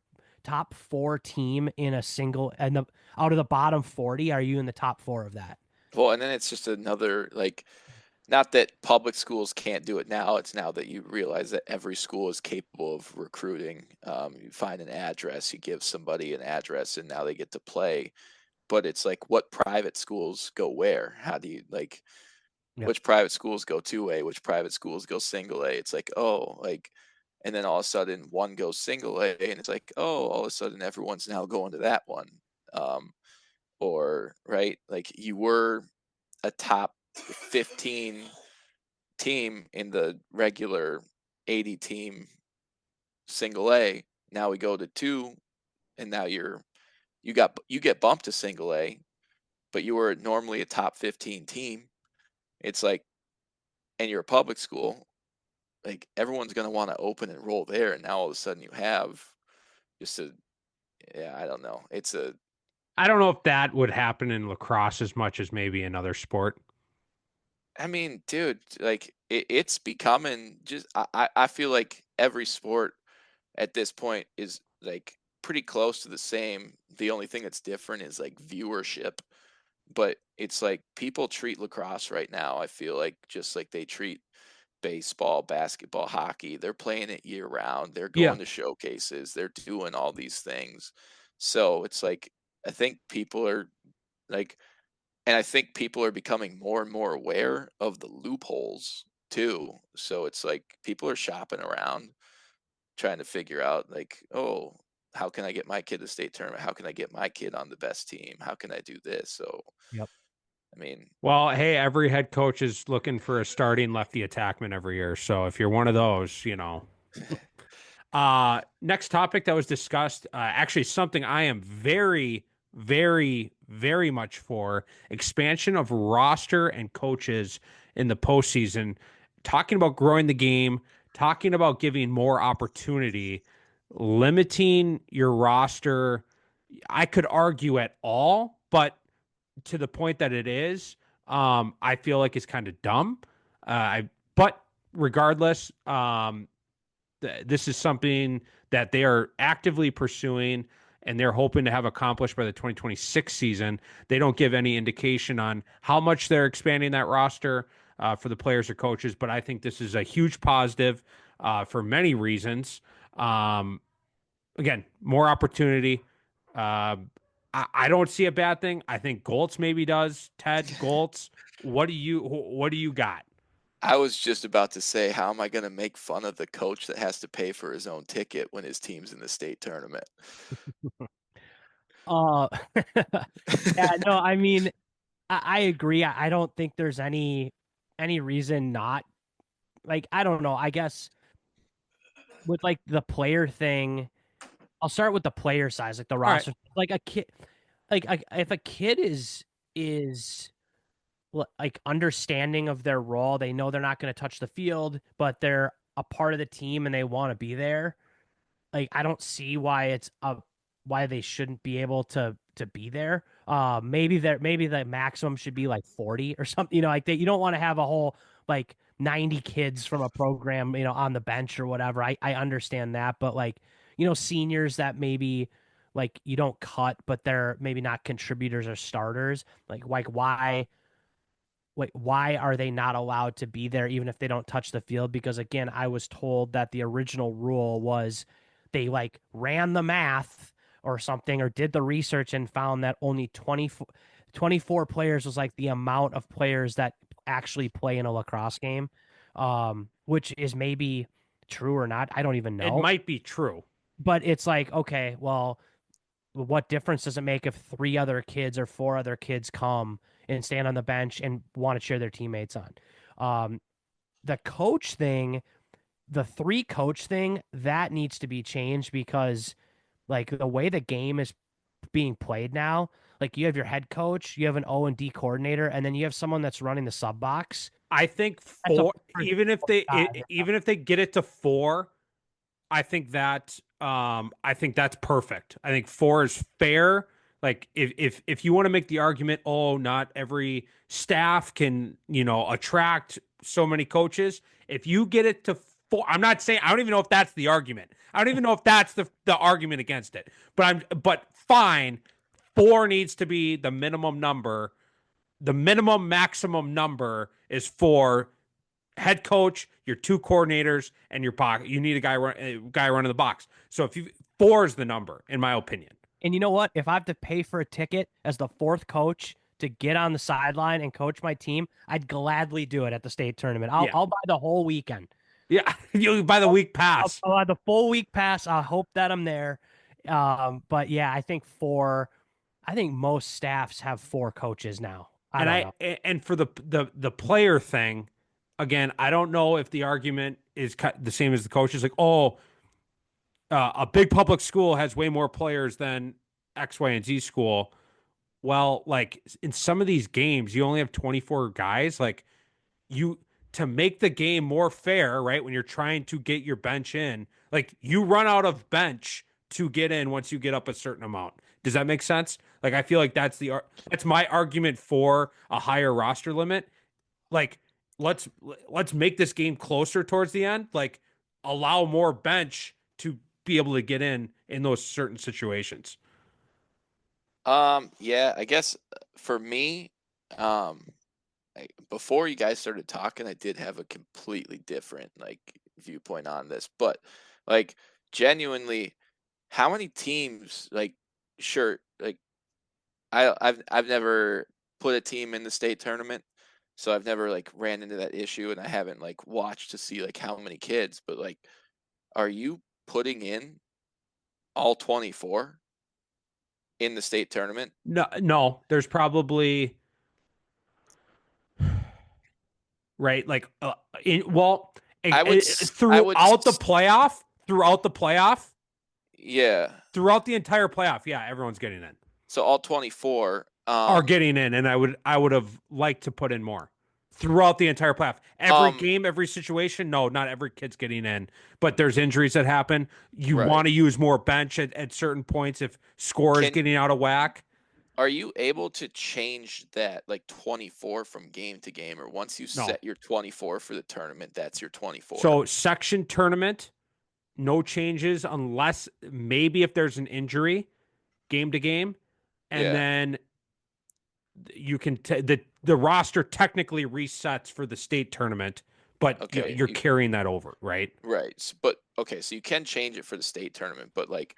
top 4 team in a single, and out of the bottom 40, are you in the top 4 of that? Well, and then it's just another, like, not that public schools can't do it now. It's now that you realize that every school is capable of recruiting. You find an address, you give somebody an address, and now they get to play. But it's like, what private schools go where? How do you, like, Yep. which private schools go 2A, which private schools go single A? It's like, oh, like, and then all of a sudden one goes single A, and it's like, oh, all of a sudden everyone's now going to that one. Um, or, right, like you were a top 15 team in the regular 80 team single A. Now we go to 2, and now you get bumped to single A, but you were normally a top 15 team. It's like, and you're a public school, like everyone's going to want to open and roll there, and now all of a sudden you have just a, yeah, I don't know. I don't know if that would happen in lacrosse as much as maybe another sport. I mean, dude, like it's becoming just, I feel like every sport at this point is like pretty close to the same. The only thing that's different is like viewership, but it's like people treat lacrosse right now, I feel like, just like they treat baseball, basketball, hockey. They're playing it year round. They're Yeah. going to showcases. They're doing all these things. So it's like, I think people are like, and I think people are becoming more and more aware of the loopholes too. So it's like people are shopping around trying to figure out, like, oh, how can I get my kid to state tournament? How can I get my kid on the best team? How can I do this? So, Yep. I mean, Well, hey, every head coach is looking for a starting lefty attackman every year. So if you're one of those, next topic that was discussed, actually something I am very, very, very much for: expansion of roster and coaches in the postseason. Talking about growing the game, talking about giving more opportunity, limiting your roster. I could argue at all, but to the point that it is, I feel like it's kind of dumb. But regardless, this is something that they are actively pursuing and they're hoping to have accomplished by the 2026 season. They don't give any indication on how much they're expanding that roster for the players or coaches, but I think this is a huge positive for many reasons. Again, more opportunity. I don't see a bad thing. I think Goltz maybe does. Ted Goltz, what do you got? I was just about to say, how am I going to make fun of the coach that has to pay for his own ticket when his team's in the state tournament? Uh, yeah, no, I mean, I agree. I don't think there's any reason not. Like, I don't know. I guess with like the player thing, I'll start with the player size, like the All right. roster. Like a kid, if a kid is like understanding of their role, they know they're not going to touch the field, but they're a part of the team and they want to be there. Like I don't see why they shouldn't be able to be there. Maybe the maximum should be like 40 or something. Like that. You don't want to have a whole like 90 kids from a program, on the bench or whatever. I understand that, but like seniors that maybe like you don't cut, but they're maybe not contributors or starters. Like why are they not allowed to be there even if they don't touch the field? Because again, I was told that the original rule was they like ran the math or something or did the research and found that only 24 players was like the amount of players that actually play in a lacrosse game, which is maybe true or not. I don't even It know. might be true. But it's like, okay, well, what difference does it make if 4 other kids come and stand on the bench and want to cheer their teammates on? The coach thing, the 3 coach thing, that needs to be changed because like the way the game is being played now, like you have your head coach, you have an O&D coordinator, and then you have someone that's running the sub box. I think That's a 4, pretty even if they guy. even if they get it to 4, I think that's perfect. I think 4 is fair. Like if you want to make the argument, oh, not every staff can, attract so many coaches. If you get it to 4, I'm not saying, I don't even know if that's the argument. I don't even know if that's the argument against it. But fine, 4 needs to be the minimum number. The minimum maximum number is 4. Head coach, your 2 coordinators, and your pocket. You need a guy running the box. So if 4 is the number, in my opinion. And you know what? If I have to pay for a ticket as the 4th coach to get on the sideline and coach my team, I'd gladly do it at the state tournament. I'll buy the whole weekend. Yeah, you buy the week pass. I'll buy the full week pass. I hope that I'm there. But yeah, I think most staffs have 4 coaches now. I don't know. And for the player thing, again, I don't know if the argument is the same as the coaches. Like, a big public school has way more players than X, Y, and Z school. Well, like in some of these games, you only have 24 guys. Like to make the game more fair, right? When you're trying to get your bench in, like you run out of bench to get in once you get up a certain amount. Does that make sense? Like, I feel like that's my argument for a higher roster limit. Like, let's make this game closer towards the end. Like, allow more bench to be able to get in those certain situations. Yeah, I guess for me, before you guys started talking, I did have a completely different like viewpoint on this, but like genuinely, how many teams like sure like I've never put a team in the state tournament, so I've never like ran into that issue, and I haven't like watched to see like how many kids, but like, are you putting in all 24 in the state tournament? No, there's probably right like throughout the playoff. Yeah. Throughout the entire playoff, yeah, everyone's getting in. So all 24 are getting in, and I would have liked to put in more throughout the entire playoff. Every game, every situation. No, not every kid's getting in, but there's injuries that happen. You want to use more bench at certain points if score is getting out of whack. Are you able to change that like 24 from game to game, or once you set your 24 for the tournament, that's your 24? So section tournament, no changes unless maybe if there's an injury, game to game, and then you can the roster technically resets for the state tournament, but you're carrying that over, right? Right. But okay, so you can change it for the state tournament, but like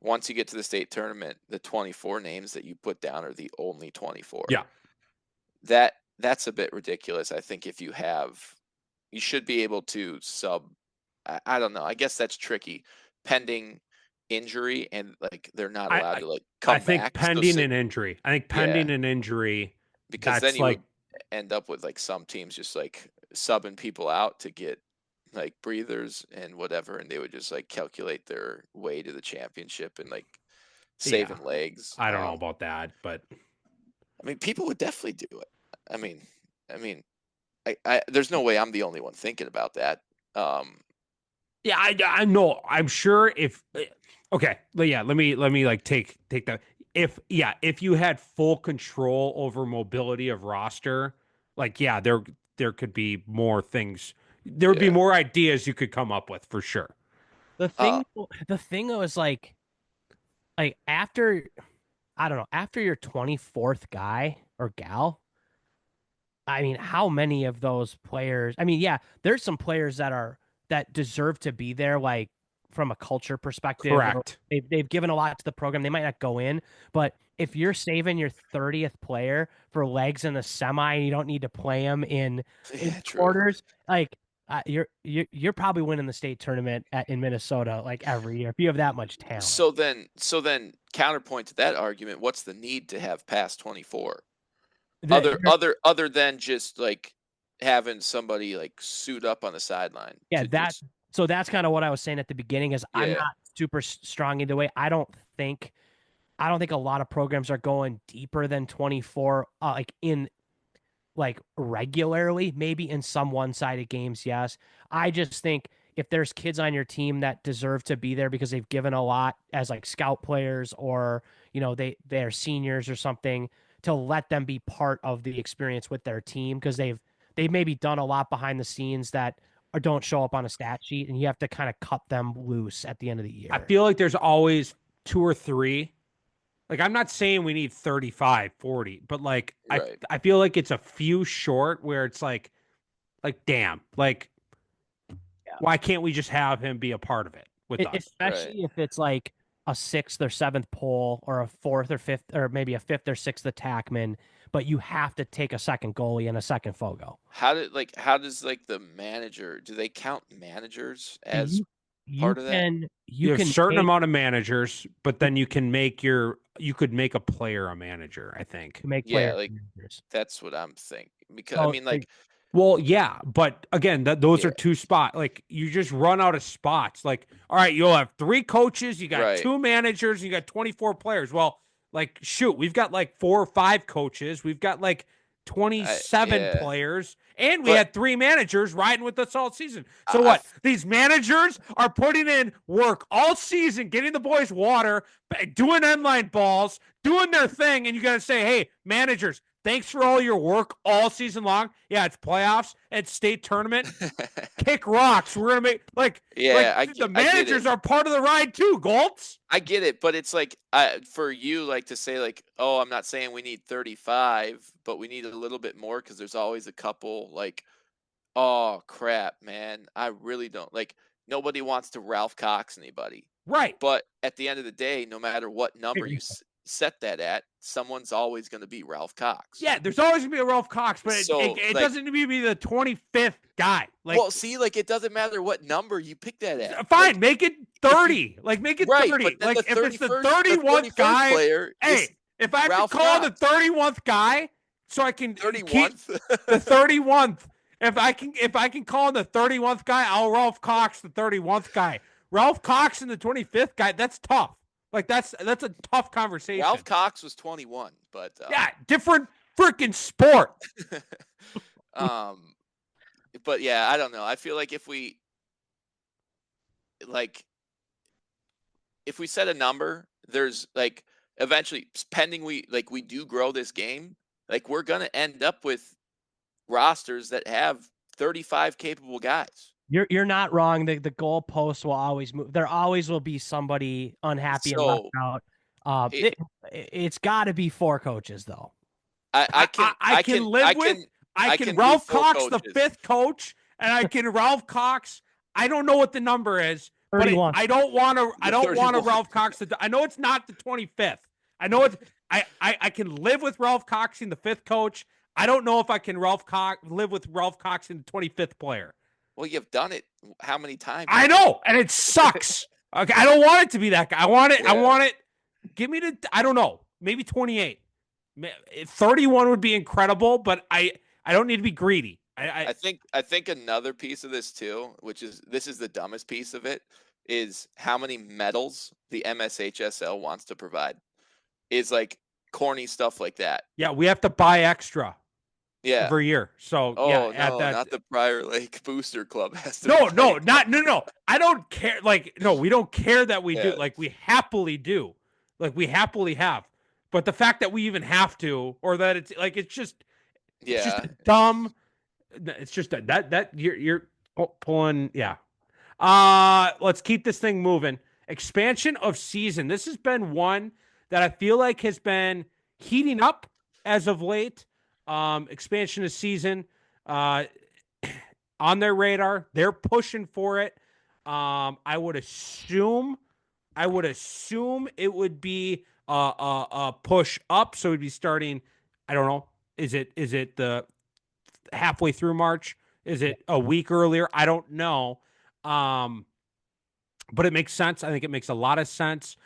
once you get to the state tournament, the 24 names that you put down are the only 24. Yeah. That's a bit ridiculous. I think if you should be able to sub. I don't know. I guess that's tricky, pending injury, and like they're not allowed to like come back. I think pending an injury. Because then you would end up with like some teams just like subbing people out to get like breathers and whatever, and they would just like calculate their way to the championship and like saving legs. I don't know about that, but I mean, people would definitely do it. I mean, I there's no way I'm the only one thinking about that. Yeah, I know. I'm sure if okay, yeah, let me like take that. If you had full control over mobility of roster, like there could be more things. There would be more ideas you could come up with for sure. The thing was like after, I don't know, after your 24th guy or gal, I mean, how many of those players? I mean, yeah, there's some players that deserve to be there, like from a culture perspective. Correct. They've given a lot to the program. They might not go in, but if you're saving your 30th player for legs in the semi and you don't need to play him in True. quarters, like you're probably winning the state tournament in Minnesota like every year if you have that much talent. So then counterpoint to that argument, what's the need to have past 24? Other than just like having somebody like suit up on the sideline. Yeah, so that's kind of what I was saying at the beginning is I'm not super strong either way. I don't think a lot of programs are going deeper than 24 like regularly, maybe in some one-sided games, yes. I just think if there's kids on your team that deserve to be there because they've given a lot as like scout players or, they're seniors or something, to let them be part of the experience with their team because they've maybe done a lot behind the scenes that don't show up on a stat sheet, and you have to kind of cut them loose at the end of the year. I feel like there's always 2 or 3. Like, I'm not saying we need 35, 40, but like, Right. I feel like it's a few short where it's like damn, like, why can't we just have him be a part of it with us? Especially if it's like a 6th or 7th pole or a 4th or 5th or maybe a 5th or 6th attackman, but you have to take a second goalie and a second fogo. How does the manager, do they count managers as part of that? You have a certain amount of managers, but then you could make a player a manager, I think. Managers. That's what I'm thinking. Because well, yeah, but again, those are 2 spots. Like, you just run out of spots. Like, all right, you'll have 3 coaches, you got 2 managers, you got 24 players. Well, like, shoot, we've got like 4 or 5 coaches, we've got like 27 players, and we had 3 managers riding with us all season. So what? These managers are putting in work all season, getting the boys water, doing end-line balls, doing their thing, and you got to say, hey, managers, thanks for all your work all season long. Yeah, it's playoffs, it's state tournament. Kick rocks. We're gonna make the managers are part of the ride too. Goltz. I get it, but it's like for you, like to say like, oh, I'm not saying we need 35, but we need a little bit more because there's always a couple like, oh crap, man, I really don't like. Nobody wants to Ralph Cox anybody, right? But at the end of the day, no matter what number you set that at, someone's always going to be Ralph Cox. Yeah, there's always going to be a Ralph Cox, but it doesn't need to be the 25th guy. Like, well, see, like it doesn't matter what number you pick that at. Fine, make it 30. Make it 30. Like if it's the 31th guy, player, if I have to call Cox. the 31th guy, so I can 31th? keep the 31th. If I can call the 31th guy, I'll Ralph Cox the 31th guy. Ralph Cox and the 25th guy, that's tough. Like, that's a tough conversation. Ralph Cox was 21, but different freaking sport. But yeah, I don't know. I feel like if we set a number, there's like eventually, pending we do grow this game, like we're gonna end up with rosters that have 35 capable guys. You're not wrong. The goalposts will always move. There always will be somebody unhappy and left out. It's got to be 4 coaches though. I can Ralph Cox the 5th coach, and I can Ralph Cox. I don't know what the number is, 31. But I don't want to Ralph Cox. I know it's not the 25th. I know it's. I can live with Ralph Cox in the 5th coach. I don't know if I can live with Ralph Cox in the 25th player. Well, you've done it how many times? I know, and it sucks. Okay, I don't want it to be that guy. I want it. Yeah. I want it. Give me I don't know, maybe 28. 31 would be incredible, but I don't need to be greedy. I think another piece of this too, this is the dumbest piece of it, is how many medals the MSHSL wants to provide. Is like corny stuff like that. Yeah, we have to buy extra. Yeah, every year. So not the Prior Lake Booster Club has to. No. I don't care. Like, no, we don't care that we do. Like, we happily do. Like, we happily have. But the fact that we even have to, or that it's like, it's just dumb. It's just that you're pulling. Yeah. Let's keep this thing moving. Expansion of season. This has been one that I feel like has been heating up as of late. Expansion of season on their radar. They're pushing for it. I would assume it would be a push up, so we'd be starting. I don't know. Is it the halfway through March? Is it a week earlier? I don't know. Um, but it makes sense. I think it makes a lot of sense.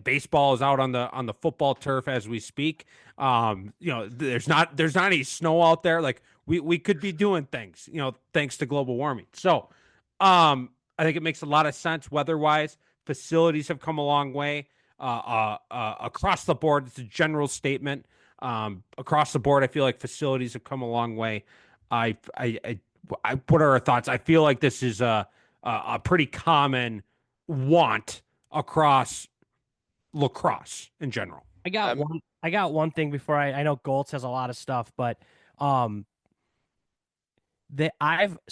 Baseball is out on the football turf as we speak. There's not any snow out there. Like we could be doing things, thanks to global warming. So, I think it makes a lot of sense weather wise. Facilities have come a long way. Across the board, it's a general statement. Across the board, I feel like facilities have come a long way. What are our thoughts? I feel like this is a pretty common want across lacrosse in general. I got one thing before I know Goltz has a lot of stuff, but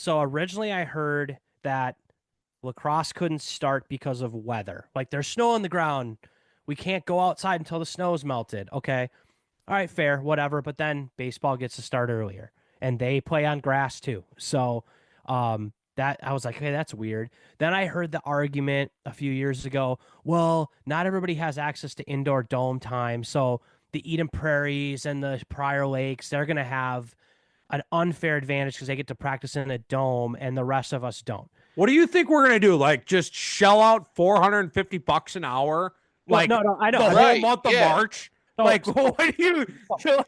originally I heard that lacrosse couldn't start because of weather. Like there's snow on the ground. We can't go outside until the snow's melted. Okay. All right, fair, whatever. But then baseball gets to start earlier and they play on grass too. So that I was like, hey, that's weird. Then I heard the argument a few years ago. Well, not everybody has access to indoor dome time. So the Eden Prairies and the Prior Lakes, they're gonna have an unfair advantage because they get to practice in a dome and the rest of us don't. What do you think we're gonna do? Like just shell out $450 an hour? Like no, I know. The whole month of March? What do you so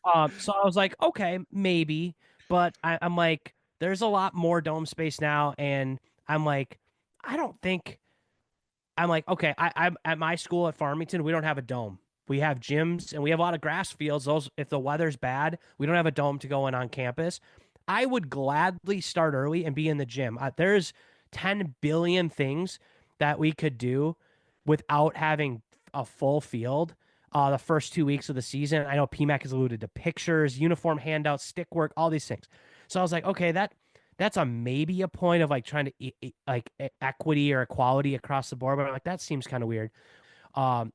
I was like, okay, maybe. But I'm like, there's a lot more dome space now, and I'm like, I don't think I'm like, okay, I'm at my school at Farmington, we don't have a dome. We have gyms and we have a lot of grass fields. Those, if the weather's bad, we don't have a dome to go in on campus. I would gladly start early and be in the gym. There's 10 billion things that we could do without having a full field. The first 2 weeks of the season, I know PMAC has alluded to pictures, uniform handouts, stick work, all these things. So I was like, okay, that's maybe a point of like trying to like equity or equality across the board, but I'm like, that seems kind of weird.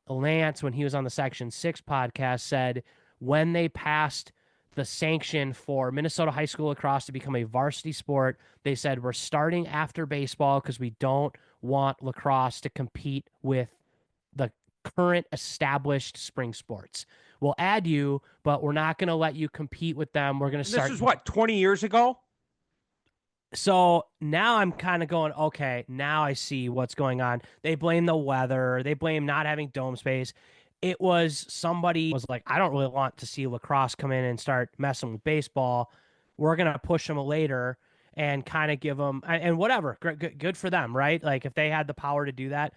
Lance, when he was on the Section 6 podcast, said when they passed the sanction for Minnesota high school lacrosse to become a varsity sport, they said we're starting after baseball because we don't want lacrosse to compete with the current established spring sports. We'll add you, but we're not going to let you compete with them. We're going to start. This is what, 20 years ago? So now I'm kind of going, okay, now I see what's going on. They blame the weather. They blame not having dome space. It was somebody was like, I don't really want to see lacrosse come in and start messing with baseball. We're going to push them later and kind of give them, and whatever, good for them, right? Like if they had the power to do that,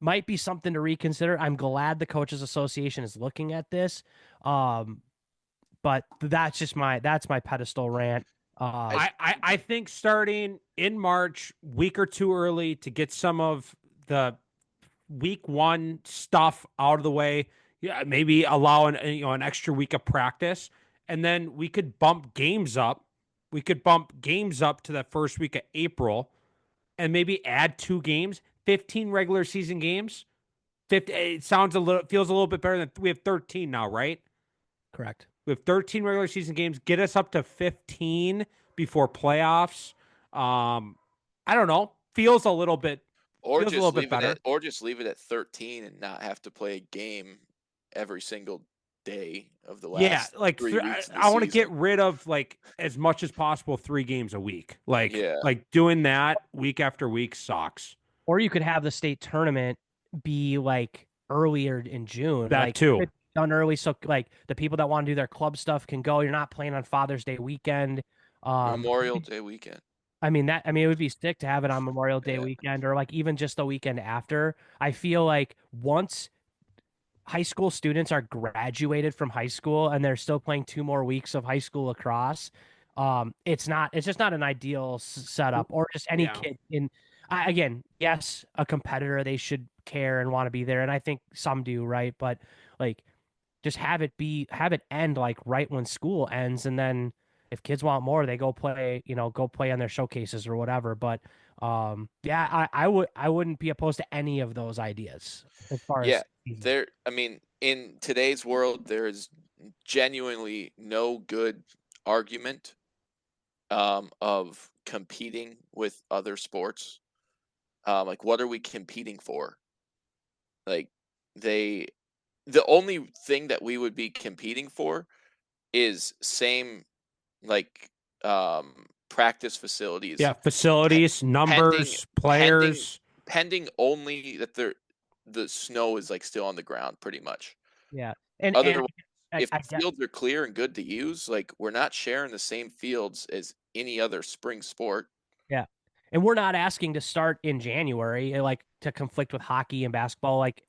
might be something to reconsider. I'm glad the Coaches Association is looking at this. But that's my pedestal rant. I think starting in March, week or two early to get some of the week one stuff out of the way. Yeah, maybe allow an extra week of practice, and then we could bump games up. We could bump games up to the first week of April, and maybe add 2 games, 15 regular season games. 50. It feels a little bit better than we have 13 now, right? Correct. We have 13 regular season games. Get us up to 15 before playoffs. I don't know. Feels a little bit. Or feels a little bit better. or just leave it at 13 and not have to play a game every single day of the last. Like 3 weeks. I want to get rid of like as much as possible 3 games a week. Like doing that week after week sucks. Or you could have the state tournament be like earlier in June. That like, too. Done early, so like the people that want to do their club stuff can go. You're not playing on Father's Day weekend. Memorial Day weekend. I mean, it would be sick to have it on Memorial Day weekend or like even just the weekend after. I feel like once high school students are graduated from high school and they're still playing 2 more weeks of high school lacrosse, it's just not an ideal setup. Or just any kid again, yes, a competitor, they should care and want to be there, and I think some do, right? But like, just have it end like right when school ends, and then if kids want more, they go play on their showcases or whatever. But I wouldn't be opposed to any of those ideas as far as in today's world, there is genuinely no good argument of competing with other sports. Like, what are we competing for? Like, the only thing that we would be competing for is same, like, practice facilities, Yeah, facilities, pending numbers, pending players. pending only that the snow is, like, still on the ground pretty much. Yeah. And Otherwise, if I the get fields are clear and good to use, like, we're not sharing the same fields as any other spring sport. yeah. And we're not asking to start in January, like to conflict with hockey and basketball. Like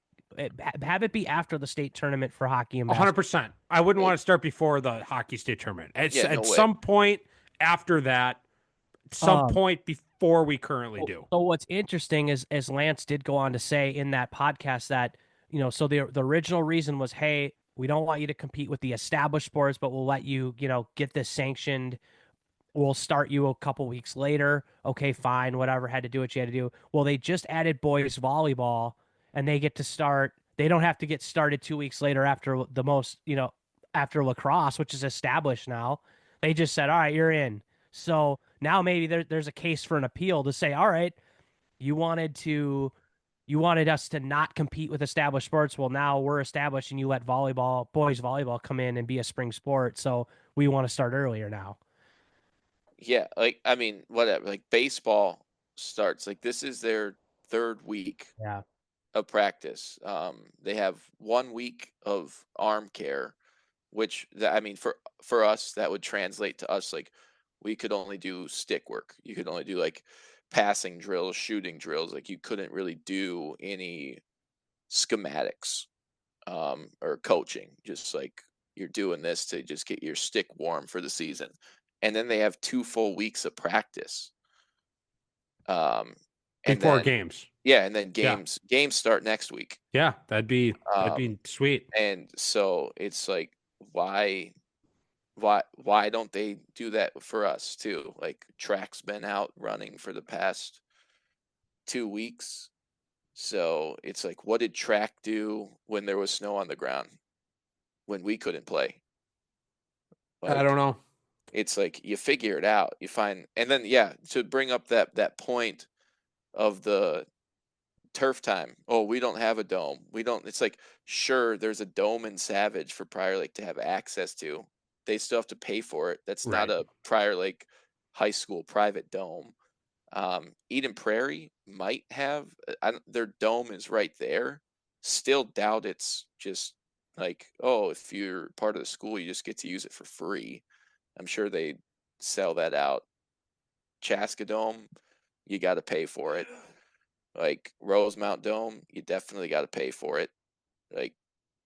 have it be after the state tournament for hockey and basketball. 100%. I wouldn't Like, want to start before the hockey state tournament. It's yeah, no at way. some point after that, some point before we currently do. So what's interesting is, as Lance did go on to say in that podcast, that so the original reason was, hey, we don't want you to compete with the established sports, but we'll let you get this sanctioned. We'll start you a couple weeks later. Okay, fine, whatever. Had to do what you had to do. Well, they just added boys volleyball, and they get to start. They don't have to get started 2 weeks later after after lacrosse, which is established now. They just said, all right, you're in. So now maybe there's a case for an appeal to say, all right, you wanted us to not compete with established sports. Well, now we're established, and you let boys volleyball, come in and be a spring sport. So we want to start earlier now. Yeah, like, I mean, whatever. Like, baseball starts, like, this is their third week Yeah. of practice. They have 1 week of arm care, which I mean, for us, that would translate to us, like, we could only do stick work. You could only do, like, passing drills, shooting drills. Like, you couldn't really do any schematics, or coaching. Just like, you're doing this to just get your stick warm for the season. And then they have 2 full weeks of practice. And Before then games. yeah, and then Yeah. games start next week. Yeah, that'd be sweet. And so it's like, why don't they do that for us too? Like, track's been out running for the past 2 weeks. So it's like, what did track do when there was snow on the ground, when we couldn't play? I Like, don't know. it's like, you figure it out, you find, and then, yeah, to bring up that point of the turf time. Oh, we don't have a dome. We don't. It's like, sure, there's a dome in Savage for Prior Lake to have access to. They still have to pay for it. That's not Right. a Prior Lake high school private dome. Eden Prairie might have. Their dome is right there. Still doubt it's just like, oh, if you're part of the school, you just get to use it for free. I'm sure they sell that out. Chaska Dome, you got to pay for it. Like, Rosemount Dome, you definitely got to pay for it. Like,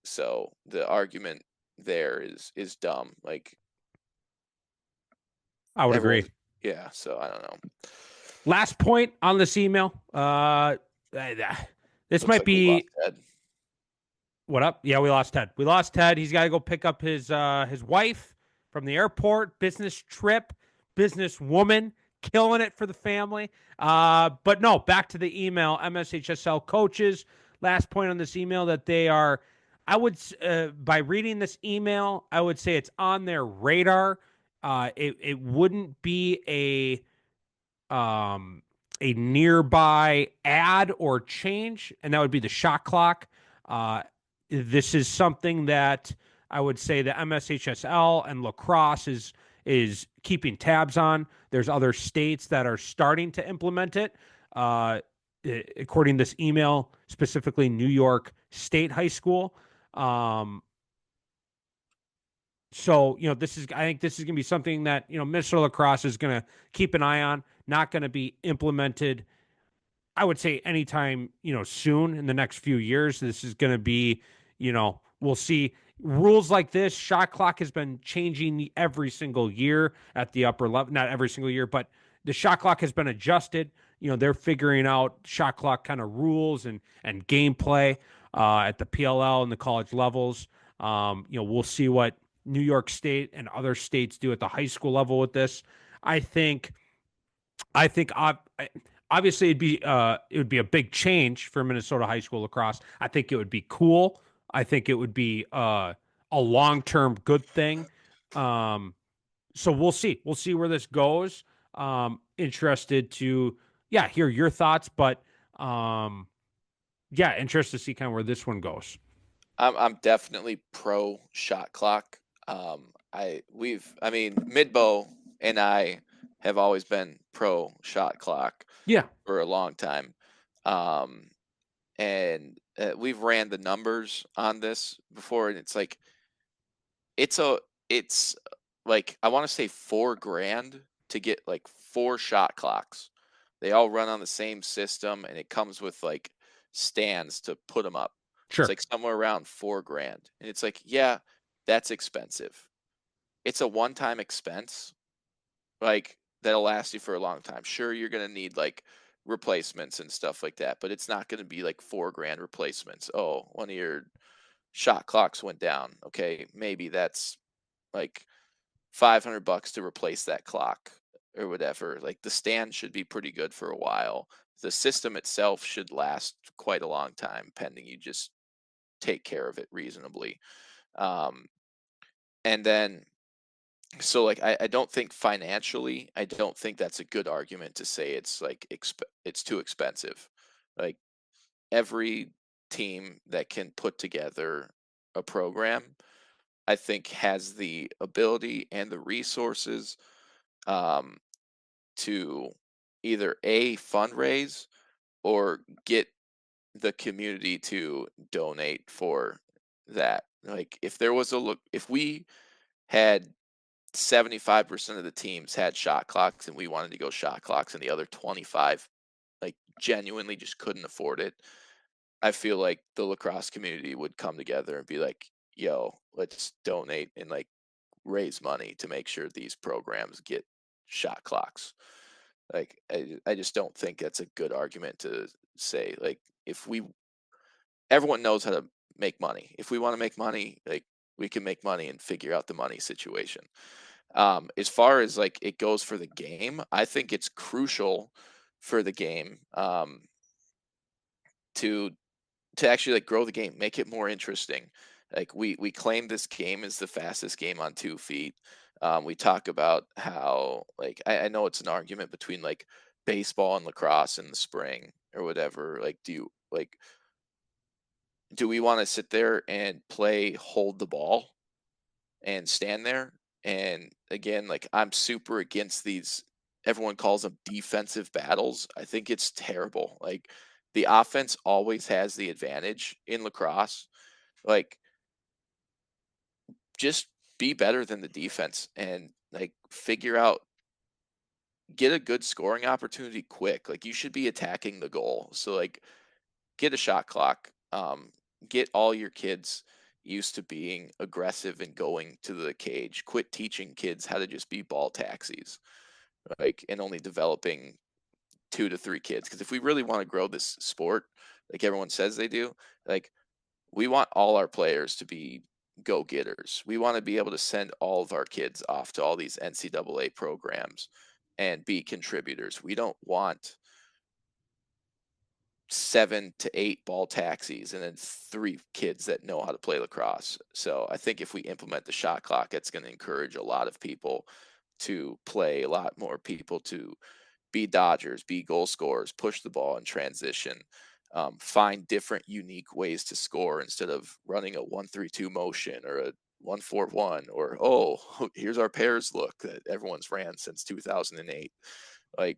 so the argument there is dumb. Like, I would agree. Yeah, so I don't know. Last point on this email. This Looks might like we be lost Ted. what up? Yeah, we lost Ted. We lost Ted. He's got to go pick up his wife from the airport. Business trip, business woman, killing it for the family. But no, back to the email. MSHSL coaches. Last point on this email, that they are. I would by reading this email, I would say it's on their radar. It wouldn't be a nearby add or change, and that would be the shot clock. This is something that I would say the MSHSL and Lacrosse is keeping tabs on. There's other states that are starting to implement it. According to this email, specifically New York State High School. So, I think this is going to be something that, Minnesota Lacrosse is going to keep an eye on, not going to be implemented, I would say, anytime, soon in the next few years. This is going to be, we'll see rules like this. Shot clock has been changing every single year at the upper level, not every single year, but the shot clock has been adjusted. They're figuring out shot clock kind of rules and gameplay at the PLL and the college levels. We'll see what New York State and other states do at the high school level with this. I think obviously it would be a big change for Minnesota high school lacrosse. I think it would be cool. I think it would be a long-term good thing. So we'll see. We'll see where this goes. Interested to hear your thoughts, but interested to see kind of where this one goes. I'm definitely pro shot clock. Midbow and I have always been pro shot clock Yeah, for a long time. And we've ran the numbers on this before, and it's like it's a it's like I want to say $4,000 to get like 4 shot clocks. They all run on the same system, and it comes with like stands to put them up. It's sure. like somewhere around $4,000, and it's like, yeah, that's expensive. It's a one-time expense, like that'll last you for a long time. Sure, you're gonna need like replacements and stuff like that, but it's not gonna be like $4,000 replacements. Oh, one of your shot clocks went down. Okay, maybe that's like $500 to replace that clock or whatever. Like the stand should be pretty good for a while. The system itself should last quite a long time, pending you just take care of it reasonably. And then, so like, I don't think financially, I don't think that's a good argument to say it's like it's too expensive. Like every team that can put together a program, I think has the ability and the resources um, to either A, fundraise or get the community to donate for that. Like if we had 75% of the teams had shot clocks and we wanted to go shot clocks and the other 25 like genuinely just couldn't afford it, I feel like the lacrosse community would come together and be like, yo, let's donate and like raise money to make sure these programs get shot clocks. Like I just don't think that's a good argument to say. Like if we everyone knows how to make money. If we want to make money, like we can make money and figure out the money situation. As far as like it goes for the game, I think it's crucial for the game to actually like grow the game, make it more interesting. Like we claim this game is the fastest game on 2 feet. We talk about how like I know it's an argument between like baseball and lacrosse in the spring or whatever. Like do we want to sit there and play hold the ball and stand there? And again, like I'm super against these, everyone calls them defensive battles. I think it's terrible. Like the offense always has the advantage in lacrosse. Like just be better than the defense and like figure out, get a good scoring opportunity quick. Like you should be attacking the goal. So like get a shot clock. Get all your kids used to being aggressive and going to the cage. Quit teaching kids how to just be ball taxis, like, and only developing 2 to 3 kids. Because if we really want to grow this sport, like everyone says they do, like we want all our players to be go-getters. We want to be able to send all of our kids off to all these NCAA programs and be contributors. We don't want 7 to 8 ball taxis and then 3 kids that know how to play lacrosse. So I think if we implement the shot clock, it's going to encourage a lot of people to play, a lot more people to be dodgers, be goal scorers, push the ball in transition, find different unique ways to score instead of running a 1-3-2 motion or a 1-4-1 or, oh, here's our pairs look that everyone's ran since 2008. Like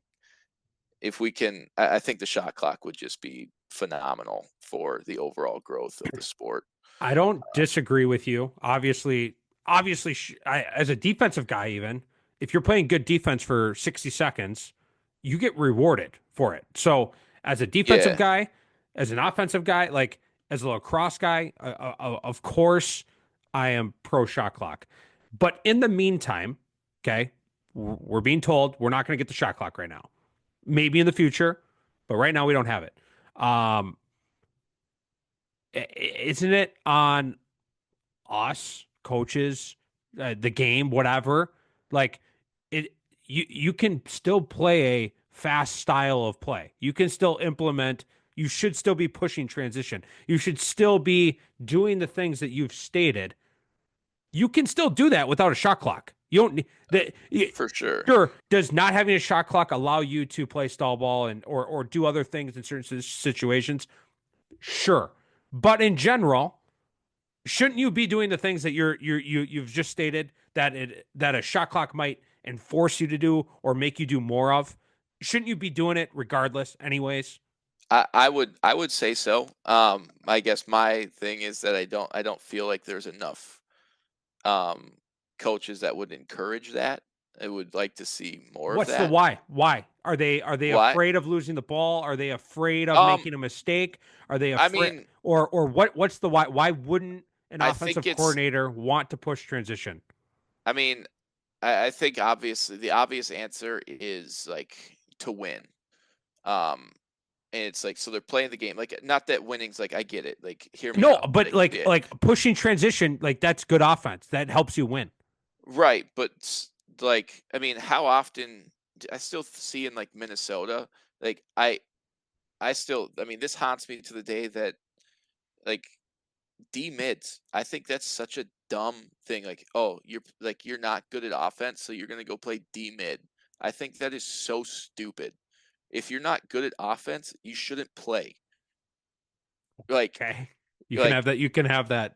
if we can, I think the shot clock would just be phenomenal for the overall growth of the sport. I don't disagree with you. Obviously, as a defensive guy, even if you're playing good defense for 60 seconds, you get rewarded for it. So, as a defensive Yeah. guy, as an offensive guy, like as a lacrosse guy, of course, I am pro shot clock. But in the meantime, okay, we're being told we're not going to get the shot clock right now. Maybe in the future, but right now we don't have it. Isn't it on us coaches, the game, whatever? Like it, you can still play a fast style of play. You can still implement. You should still be pushing transition. You should still be doing the things that you've stated. You can still do that without a shot clock. You don't need that. For sure. Sure, does not having a shot clock allow you to play stall ball and or do other things in certain situations? Sure, but in general, shouldn't you be doing the things that you've just stated that a shot clock might enforce you to do or make you do more of? Shouldn't you be doing it regardless, anyways? I would say so. I guess my thing is that I don't feel like there's enough um, coaches that would encourage that. I would like to see more of What's the that. why? Why are they Why? afraid of losing the ball? Are they afraid of Um, making a mistake? Are they I afraid mean, or what's the why? Why wouldn't an I think offensive it's. coordinator want to push transition? I mean, I think obviously the obvious answer is like to win. Um, and it's like so they're playing the game like not that winning's like I get it. Like hear me No, out. but Yeah, like pushing transition, like that's good offense. That helps you win. right. But like I mean, how often I still see in like Minnesota, like I still I mean this haunts me to the day that like D mids. I think that's such a dumb thing. Like, oh, you're not good at offense, so you're gonna go play D mid. I think that is so stupid. If you're not good at offense, you shouldn't play. Like, Okay. You can have like, that. You can have that.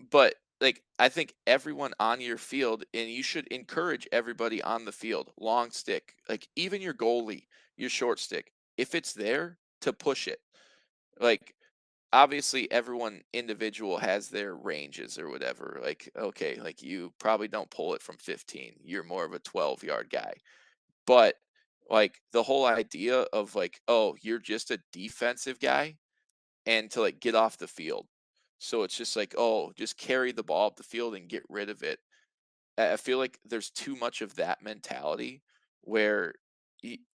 but like, I think everyone on your field, and you should encourage everybody on the field, long stick, like even your goalie, your short stick, if it's there to push it. Like, obviously everyone individual has their ranges or whatever. Like, okay, like you probably don't pull it from 15. You're more of a 12-yard guy. But like the whole idea of like, oh, you're just a defensive guy and to like get off the field. So it's just like, oh, just carry the ball up the field and get rid of it. I feel like there's too much of that mentality where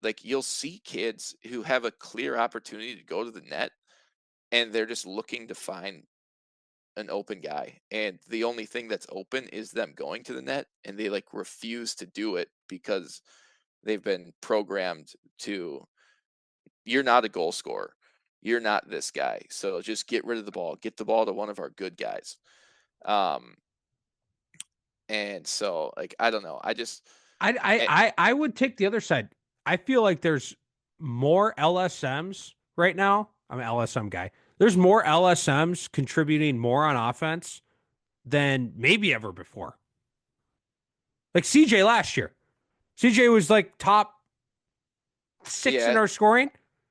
like you'll see kids who have a clear opportunity to go to the net and they're just looking to find an open guy, and the only thing that's open is them going to the net, and they like refuse to do it because they've been programmed to, you're not a goal scorer, you're not this guy, so just get rid of the ball, get the ball to one of our good guys. um and so like I don't know, I just eh, I would take the other side. I feel like there's more LSMs right now. I'm an LSM guy. There's more LSMs contributing more on offense than maybe ever before. Like CJ last year. CJ was like top 6 in yeah, our scoring.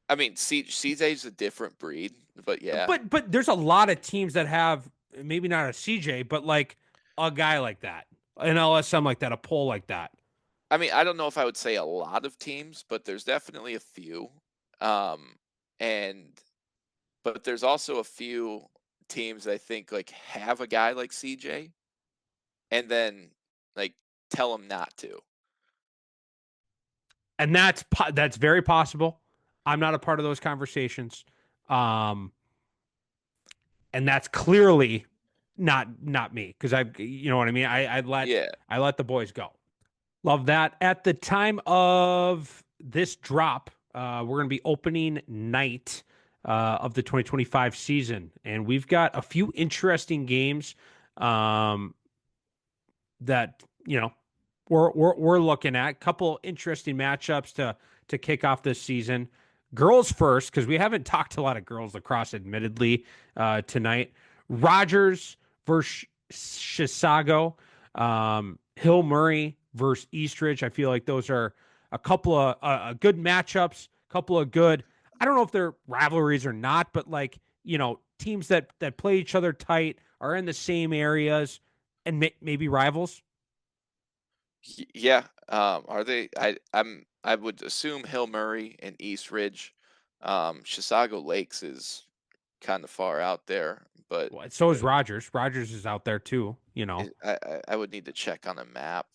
I mean CJ's a different breed, but yeah. But there's a lot of teams that have maybe not a CJ, but like a guy like that, an LSM like that, a pole like that. I mean, I don't know if I would say a lot of teams, but there's definitely a few. Um, and but there's also a few teams I think like have a guy like CJ and then like tell him not to. And that's very possible. I'm not a part of those conversations, um, and that's clearly not me because you know what I mean. Yeah. I let the boys go. Love that. At the time of this drop, we're going to be opening night of the 2025 season, and we've got a few interesting games that we're looking at. A couple interesting matchups to kick off this season. Girls first, because we haven't talked a lot of girls lacrosse, admittedly, tonight. Rogers versus Chisago. Hill Murray versus Eastridge. I feel like those are a couple of good matchups, couple of good, I don't know if they're rivalries or not, but like, teams that play each other tight, are in the same areas, and maybe rivals. Yeah. Are they? I would assume Hill Murray and East Ridge. Chisago Lakes is kind of far out there, but Well, so is Rogers. Rogers is out there too. I would need to check on a map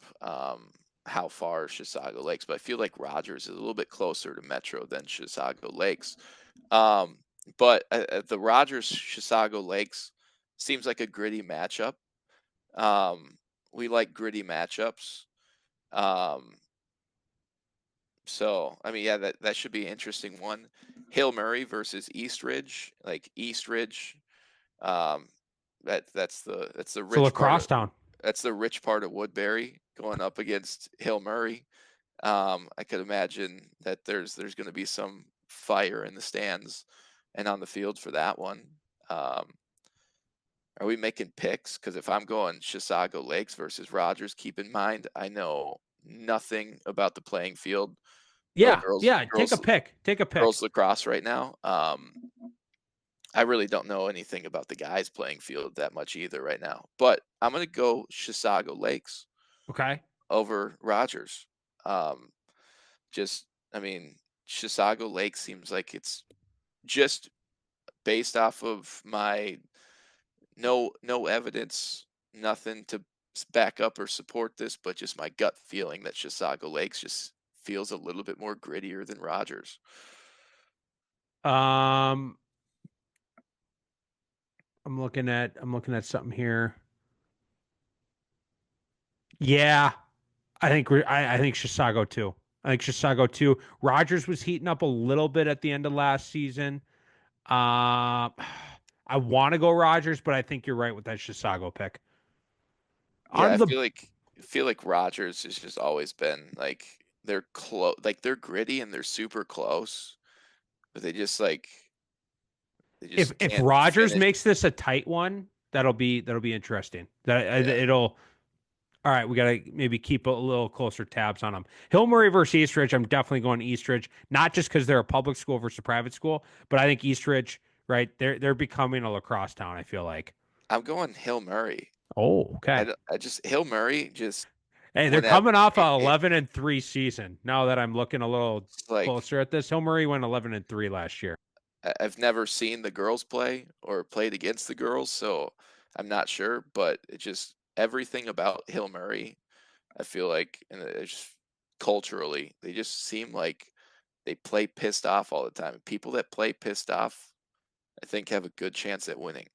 how far Chisago Lakes, but I feel like Rogers is a little bit closer to Metro than Chisago Lakes. Um, but the Rogers Chisago Lakes seems like a gritty matchup. We like gritty matchups. Um, so I mean, yeah, that should be an interesting one. Hill Murray versus East Ridge, like East Ridge. Um, that's the So rich part lacrosse of town. That's the rich part of Woodbury going up against Hill Murray. I could imagine that there's going to be some fire in the stands and on the field for that one. Um, are we making picks? Because if I'm going Chisago Lakes versus Rogers, keep in mind I know nothing about the playing field of Yeah, yeah. Take a pick. Take a pick. girls lacrosse right now. I really don't know anything about the guys playing field that much either right now. But I'm going to go Chisago Lakes Okay. over Rogers. Um, I mean, Chisago Lake seems like it's just based off of my no evidence, nothing to back up or support this, but just my gut feeling that Chisago Lakes just feels a little bit more grittier than Rogers. I'm looking at something here. Yeah, I think I think Chisago too. I think Chisago too. Rogers was heating up a little bit at the end of last season. I want to go Rogers, but I think you're right with that Chisago pick. Yeah, On I the feel like Rogers has just always been like they're close, like they're gritty and they're super close, but they just if can't Rogers finish. makes this a tight one, that'll be interesting. That Yeah. it'll. All right, we gotta maybe keep a little closer tabs on them. Hill Murray versus Eastridge. I'm definitely going Eastridge, not just because they're a public school versus a private school, but I think Eastridge, right? They're becoming a lacrosse town. I feel like. I'm going Hill Murray. Oh, okay. I just Hill Murray just Hey, they're went at coming off a it, 11-3 season. Now that I'm looking a little it's like closer at this, Hill Murray went 11-3 last year. I've never seen the girls play or played against the girls, so I'm not sure, but it just everything about Hill Murray, I feel like, and it's just culturally, they just seem like they play pissed off all the time. People that play pissed off, I think, have a good chance at winning.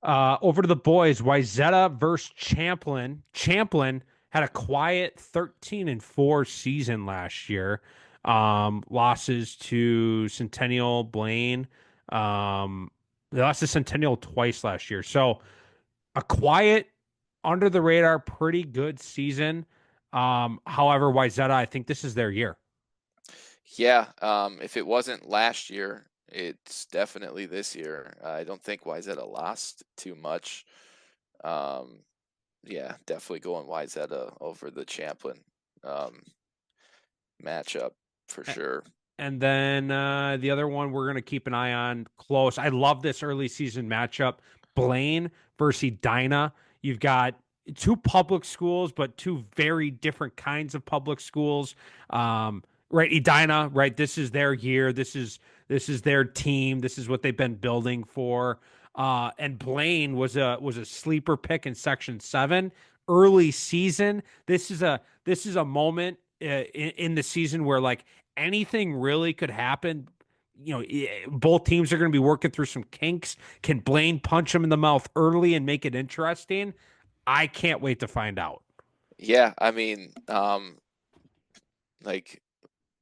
Over to the boys, Wyzetta versus Champlin. Champlin had a quiet 13-4 season last year. Losses to Centennial, Blaine. They lost to Centennial twice last year. So a quiet, under the radar, pretty good season. However, Wyzetta, I think this is their year. Yeah, if it wasn't last year, it's definitely this year. I don't think Wyzetta lost too much. Yeah, definitely going Wyzetta over the Champlin matchup for sure. And then the other one we're going to keep an eye on close. I love this early season matchup. Blaine versus Edina. You've got two public schools, but two very different kinds of public schools. Right, Edina, right? This is their year. This is their team. This is what they've been building for. And Blaine was a sleeper pick in Section 7 early season. This is a moment in the season where like anything really could happen. You know, both teams are going to be working through some kinks. Can Blaine punch him in the mouth early and make it interesting? I can't wait to find out. Yeah, I mean, like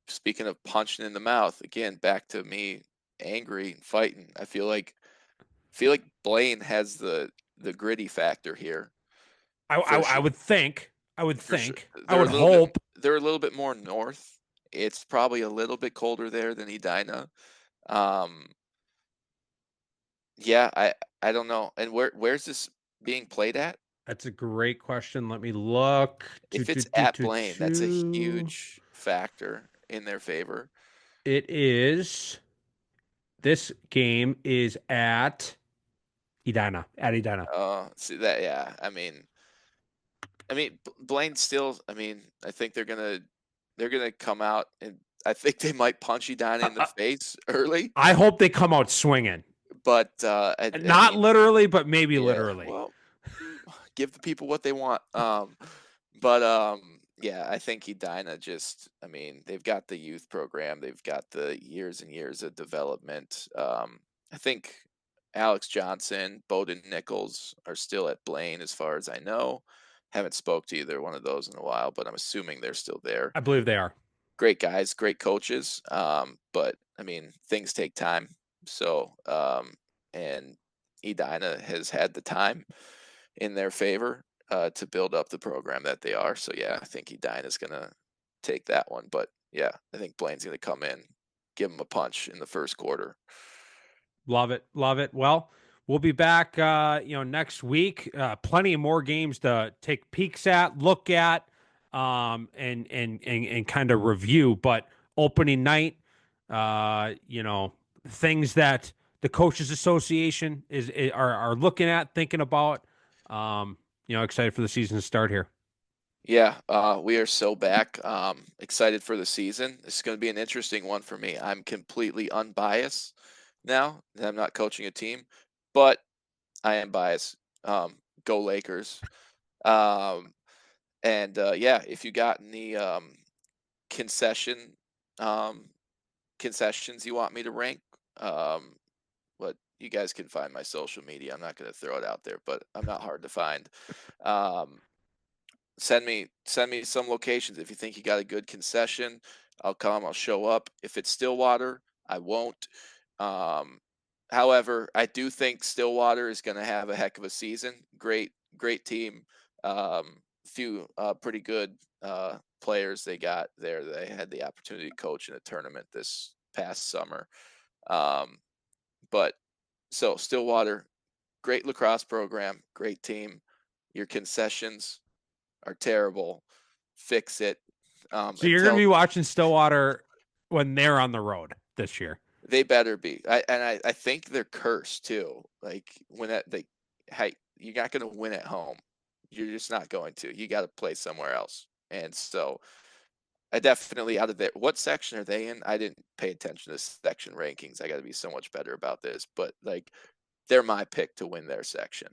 speaking of punching in the mouth, again, back to me angry and fighting. I feel like Blaine has the gritty factor here. I would think. I would For sure. think. I would hope. They're a little bit more north. It's probably a little bit colder there than Edina. Yeah, I don't know. And where's this being played at? That's a great question. Let me look. If it's at Blaine, that's a huge factor in their favor. It is. This game is at Edina. At Edina. See that? Yeah. I mean, Blaine still. I mean, I think they're gonna come out and I think they might punch Edina in the face early. I hope they come out swinging, but not literally, but maybe literally. Well, give the people what they want. Yeah, I think Edina just. I mean, they've got the youth program. They've got the years and years of development. I think Alex Johnson, Bowden Nichols are still at Blaine, as far as I know. Haven't spoke to either one of those in a while, but I'm assuming they're still there. I believe they are. Great guys, great coaches. But I mean, things take time. So, and Edina has had the time in their favor. to build up the program that they are. So yeah, I think Edina is gonna take that one. But yeah, I think Blaine's gonna come in, give him a punch in the first quarter. Love it. Love it. Well, we'll be back, next week. Plenty of more games to take peeks at, look at, and kind of review. But opening night, things that the Coaches Association are looking at, thinking about. Excited for the season to start here. Yeah, we are so back. Excited for the season. This is going to be an interesting one for me. I'm completely unbiased now. I'm not coaching a team, but I am biased. Go Lakers. If you got any concessions you want me to rank, but you guys can find my social media. I'm not going to throw it out there, but I'm not hard to find. Send me some locations. If you think you got a good concession, I'll come, I'll show up. If it's Stillwater, I won't. However, I do think Stillwater is going to have a heck of a season. Great team. Few pretty good players they got there. They had the opportunity to coach in a tournament this past summer. So Stillwater, great lacrosse program, great team. Your concessions are terrible. Fix it. So you're going to be watching Stillwater when they're on the road this year. They better be. I think they're cursed too. Like you're not going to win at home. You're just not going to. You got to play somewhere else. And so I definitely out of there. What section are they in? I didn't pay attention to section rankings. I got to be so much better about this. But they're my pick to win their section.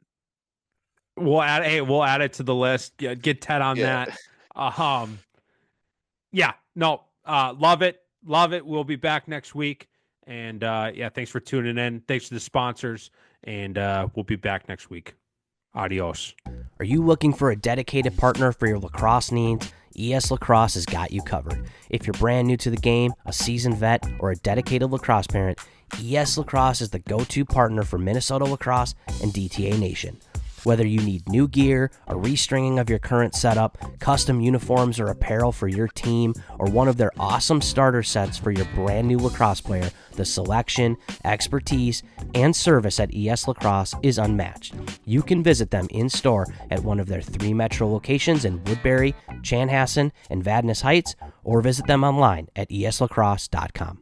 We'll add it to the list. Get Ted on that. Love it. We'll be back next week. And thanks for tuning in. Thanks to the sponsors. And we'll be back next week. Adios. Are you looking for a dedicated partner for your lacrosse needs? ES Lacrosse has got you covered. If you're brand new to the game, a seasoned vet, or a dedicated lacrosse parent, ES Lacrosse is the go-to partner for Minnesota lacrosse and DTA Nation. Whether you need new gear, a restringing of your current setup, custom uniforms or apparel for your team, or one of their awesome starter sets for your brand new lacrosse player, the selection, expertise, and service at ES Lacrosse is unmatched. You can visit them in store at one of their 3 metro locations in Woodbury, Chanhassen, and Vadnais Heights, or visit them online at eslacrosse.com.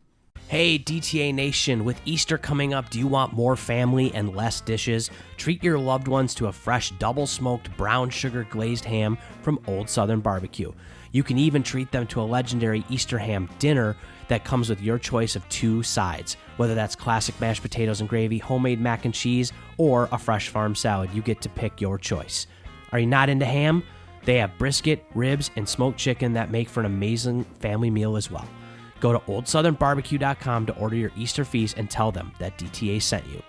Hey, DTA Nation, with Easter coming up, do you want more family and less dishes? Treat your loved ones to a fresh double-smoked brown sugar glazed ham from Old Southern Barbecue. You can even treat them to a legendary Easter ham dinner that comes with your choice of 2 sides. Whether that's classic mashed potatoes and gravy, homemade mac and cheese, or a fresh farm salad, you get to pick your choice. Are you not into ham? They have brisket, ribs, and smoked chicken that make for an amazing family meal as well. Go to oldsouthernbarbecue.com to order your Easter feast and tell them that DTA sent you.